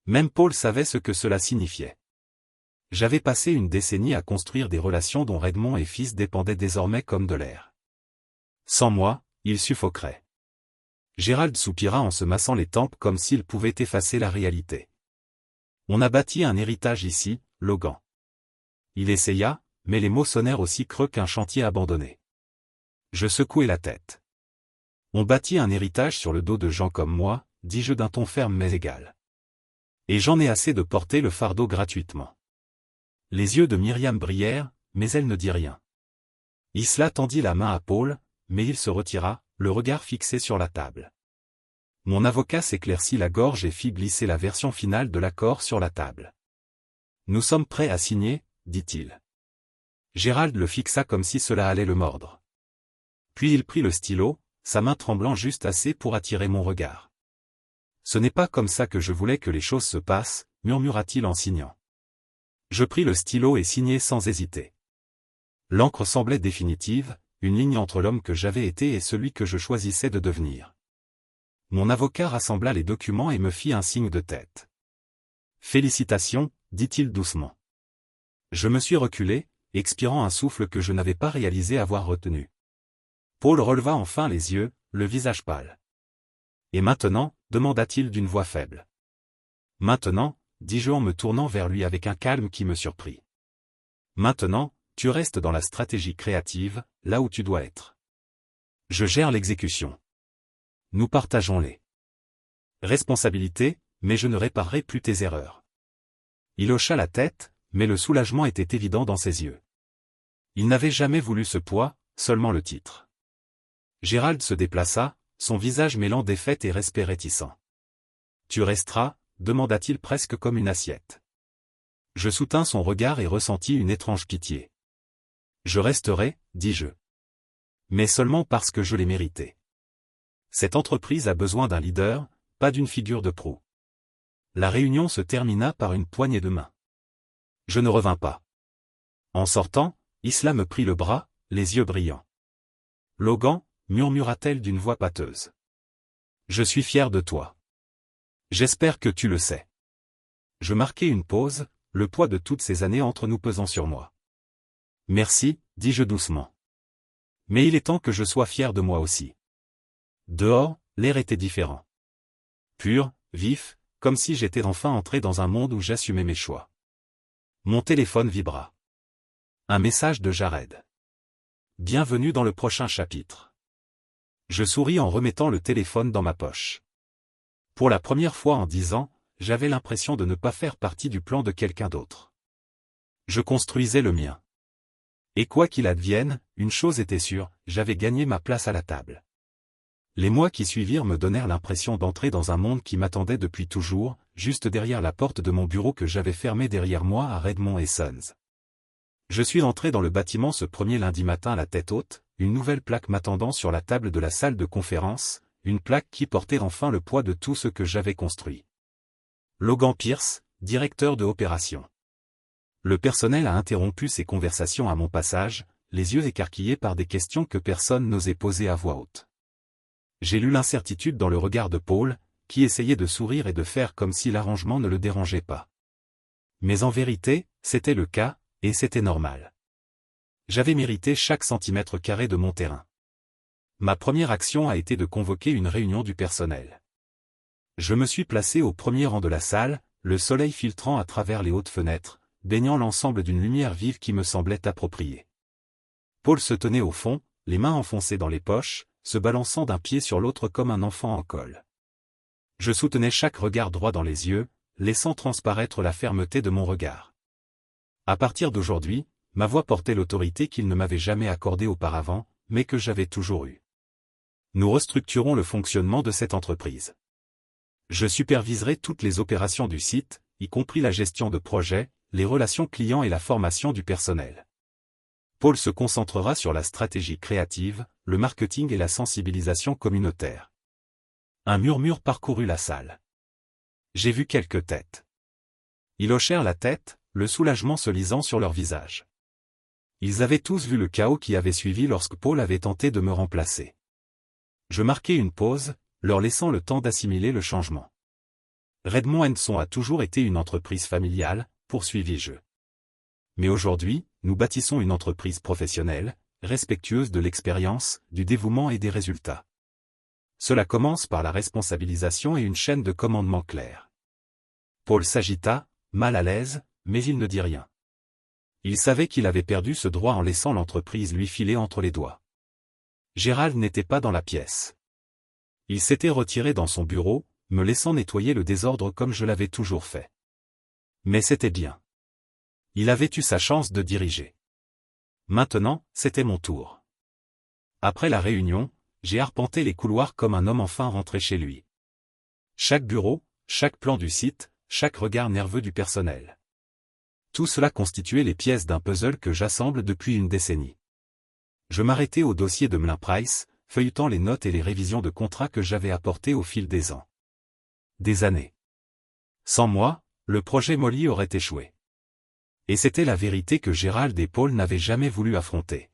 Même Paul savait ce que cela signifiait. J'avais passé une décennie à construire des relations dont Redmond et fils dépendaient désormais comme de l'air. Sans moi, il suffoquerait. Gérald soupira en se massant les tempes comme s'il pouvait effacer la réalité. On a bâti un héritage ici, Logan. Il essaya, mais les mots sonnèrent aussi creux qu'un chantier abandonné. Je secouai la tête. On bâtit un héritage sur le dos de gens comme moi, dis-je d'un ton ferme mais égal. Et j'en ai assez de porter le fardeau gratuitement. Les yeux de Myriam brillèrent, mais elle ne dit rien. Isla tendit la main à Paul, mais il se retira, le regard fixé sur la table. Mon avocat s'éclaircit la gorge et fit glisser la version finale de l'accord sur la table. Nous sommes prêts à signer, dit-il. Gérald le fixa comme si cela allait le mordre. Puis il prit le stylo, sa main tremblant juste assez pour attirer mon regard. Ce n'est pas comme ça que je voulais que les choses se passent, murmura-t-il en signant. Je pris le stylo et signai sans hésiter. L'encre semblait définitive, une ligne entre l'homme que j'avais été et celui que je choisissais de devenir. Mon avocat rassembla les documents et me fit un signe de tête. Félicitations, dit-il doucement. Je me suis reculé, expirant un souffle que je n'avais pas réalisé avoir retenu. Paul releva enfin les yeux, le visage pâle. Et maintenant, demanda-t-il d'une voix faible. Maintenant, dis-je en me tournant vers lui avec un calme qui me surprit. Maintenant, tu restes dans la stratégie créative, là où tu dois être. Je gère l'exécution. Nous partageons les responsabilités, mais je ne réparerai plus tes erreurs. Il hocha la tête, mais le soulagement était évident dans ses yeux. Il n'avait jamais voulu ce poids, seulement le titre. Gérald se déplaça, son visage mêlant défaite et respect réticent. Tu resteras, demanda-t-il presque comme une assiette. Je soutins son regard et ressentis une étrange pitié. Je resterai, dis-je. Mais seulement parce que je l'ai mérité. Cette entreprise a besoin d'un leader, pas d'une figure de proue. La réunion se termina par une poignée de main. Je ne revins pas. En sortant, Isla me prit le bras, les yeux brillants. Logan, murmura-t-elle d'une voix pâteuse. Je suis fier de toi. J'espère que tu le sais. Je marquai une pause, le poids de toutes ces années entre nous pesant sur moi. Merci, dis-je doucement. Mais il est temps que je sois fier de moi aussi. Dehors, l'air était différent. Pur, vif, comme si j'étais enfin entré dans un monde où j'assumais mes choix. Mon téléphone vibra. Un message de Jared. Bienvenue dans le prochain chapitre. Je souris en remettant le téléphone dans ma poche. Pour la première fois en 10 ans, j'avais l'impression de ne pas faire partie du plan de quelqu'un d'autre. Je construisais le mien. Et quoi qu'il advienne, une chose était sûre, j'avais gagné ma place à la table. Les mois qui suivirent me donnèrent l'impression d'entrer dans un monde qui m'attendait depuis toujours, juste derrière la porte de mon bureau que j'avais fermée derrière moi à Redmond & Sons. Je suis entré dans le bâtiment ce premier lundi matin la tête haute, une nouvelle plaque m'attendant sur la table de la salle de conférence, une plaque qui portait enfin le poids de tout ce que j'avais construit. Logan Pierce, directeur de opération. Le personnel a interrompu ses conversations à mon passage, les yeux écarquillés par des questions que personne n'osait poser à voix haute. J'ai lu l'incertitude dans le regard de Paul, qui essayait de sourire et de faire comme si l'arrangement ne le dérangeait pas. Mais en vérité, c'était le cas, et c'était normal. J'avais mérité chaque centimètre carré de mon terrain. Ma première action a été de convoquer une réunion du personnel. Je me suis placé au premier rang de la salle, le soleil filtrant à travers les hautes fenêtres, baignant l'ensemble d'une lumière vive qui me semblait appropriée. Paul se tenait au fond, les mains enfoncées dans les poches, se balançant d'un pied sur l'autre comme un enfant en colle. Je soutenais chaque regard droit dans les yeux, laissant transparaître la fermeté de mon regard. À partir d'aujourd'hui, ma voix portait l'autorité qu'il ne m'avait jamais accordée auparavant, mais que j'avais toujours eue. Nous restructurons le fonctionnement de cette entreprise. Je superviserai toutes les opérations du site, y compris la gestion de projets, les relations clients et la formation du personnel. Paul se concentrera sur la stratégie créative, le marketing et la sensibilisation communautaire. Un murmure parcourut la salle. J'ai vu quelques têtes. Ils hochèrent la tête, le soulagement se lisant sur leurs visages. Ils avaient tous vu le chaos qui avait suivi lorsque Paul avait tenté de me remplacer. Je marquai une pause, leur laissant le temps d'assimiler le changement. Redmond & Son a toujours été une entreprise familiale, poursuivis-je. Mais aujourd'hui, nous bâtissons une entreprise professionnelle, respectueuse de l'expérience, du dévouement et des résultats. Cela commence par la responsabilisation et une chaîne de commandement claire. Paul s'agita, mal à l'aise, mais il ne dit rien. Il savait qu'il avait perdu ce droit en laissant l'entreprise lui filer entre les doigts. Gérald n'était pas dans la pièce. Il s'était retiré dans son bureau, me laissant nettoyer le désordre comme je l'avais toujours fait. Mais c'était bien. Il avait eu sa chance de diriger. Maintenant, c'était mon tour. Après la réunion, j'ai arpenté les couloirs comme un homme enfin rentré chez lui. Chaque bureau, chaque plan du site, chaque regard nerveux du personnel. Tout cela constituait les pièces d'un puzzle que j'assemble depuis une décennie. Je m'arrêtais au dossier de Mlin Price, feuilletant les notes et les révisions de contrats que j'avais apportées au fil des ans. Des années. Sans moi, le projet Molly aurait échoué. Et c'était la vérité que Gérald et Paul n'avaient jamais voulu affronter.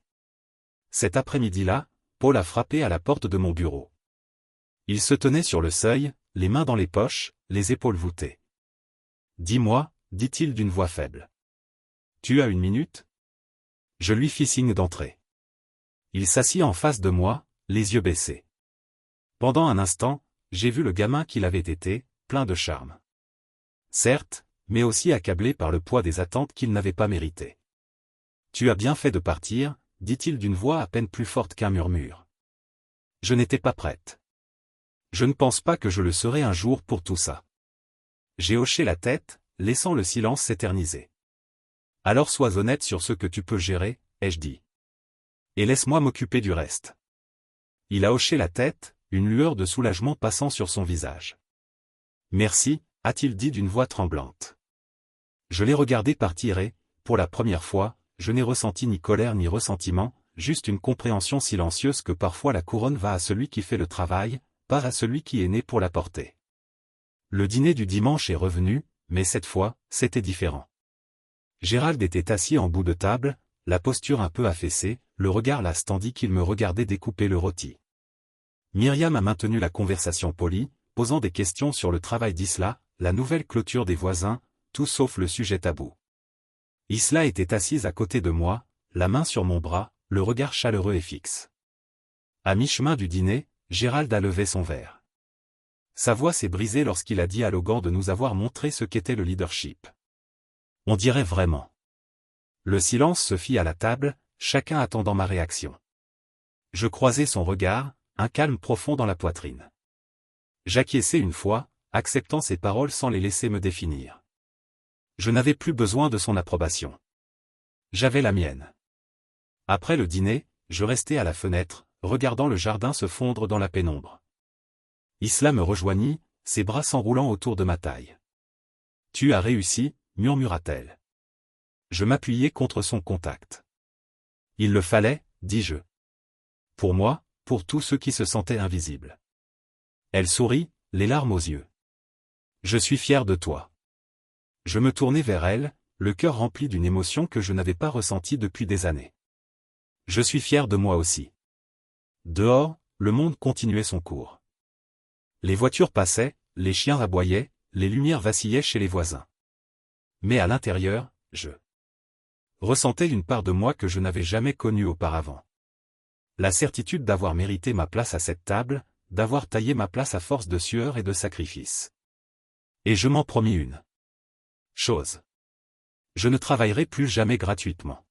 Cet après-midi-là, Paul a frappé à la porte de mon bureau. Il se tenait sur le seuil, les mains dans les poches, les épaules voûtées. « Dis-moi » dit-il d'une voix faible. « Tu as une minute ?» Je lui fis signe d'entrer. Il s'assit en face de moi, les yeux baissés. Pendant un instant, j'ai vu le gamin qu'il avait été, plein de charme. Certes, mais aussi accablé par le poids des attentes qu'il n'avait pas méritées. « Tu as bien fait de partir » dit-il d'une voix à peine plus forte qu'un murmure. Je n'étais pas prête. Je ne pense pas que je le serai un jour pour tout ça. J'ai hoché la tête, laissant le silence s'éterniser. Alors sois honnête sur ce que tu peux gérer, ai-je dit. Et laisse-moi m'occuper du reste. Il a hoché la tête, une lueur de soulagement passant sur son visage. Merci, a-t-il dit d'une voix tremblante. Je l'ai regardé partir et, pour la première fois, je n'ai ressenti ni colère ni ressentiment, juste une compréhension silencieuse que parfois la couronne va à celui qui fait le travail, pas à celui qui est né pour la porter. Le dîner du dimanche est revenu, mais cette fois, c'était différent. Gérald était assis en bout de table, la posture un peu affaissée, le regard las tandis qu'il me regardait découper le rôti. Myriam a maintenu la conversation polie, posant des questions sur le travail d'Isla, la nouvelle clôture des voisins, tout sauf le sujet tabou. Isla était assise à côté de moi, la main sur mon bras, le regard chaleureux et fixe. À mi-chemin du dîner, Gérald a levé son verre. Sa voix s'est brisée lorsqu'il a dit à Logan de nous avoir montré ce qu'était le leadership. On dirait vraiment. Le silence se fit à la table, chacun attendant ma réaction. Je croisai son regard, un calme profond dans la poitrine. J'acquiesçai une fois, acceptant ses paroles sans les laisser me définir. Je n'avais plus besoin de son approbation. J'avais la mienne. Après le dîner, je restai à la fenêtre, regardant le jardin se fondre dans la pénombre. Isla me rejoignit, ses bras s'enroulant autour de ma taille. « Tu as réussi » murmura-t-elle. Je m'appuyai contre son contact. « Il le fallait » dis-je. « Pour moi, pour tous ceux qui se sentaient invisibles. » Elle sourit, les larmes aux yeux. « Je suis fier de toi. » Je me tournai vers elle, le cœur rempli d'une émotion que je n'avais pas ressentie depuis des années. Je suis fier de moi aussi. Dehors, le monde continuait son cours. Les voitures passaient, les chiens aboyaient, les lumières vacillaient chez les voisins. Mais à l'intérieur, je ressentais une part de moi que je n'avais jamais connue auparavant. La certitude d'avoir mérité ma place à cette table, d'avoir taillé ma place à force de sueur et de sacrifice. Et je m'en promis une chose. Je ne travaillerai plus jamais gratuitement.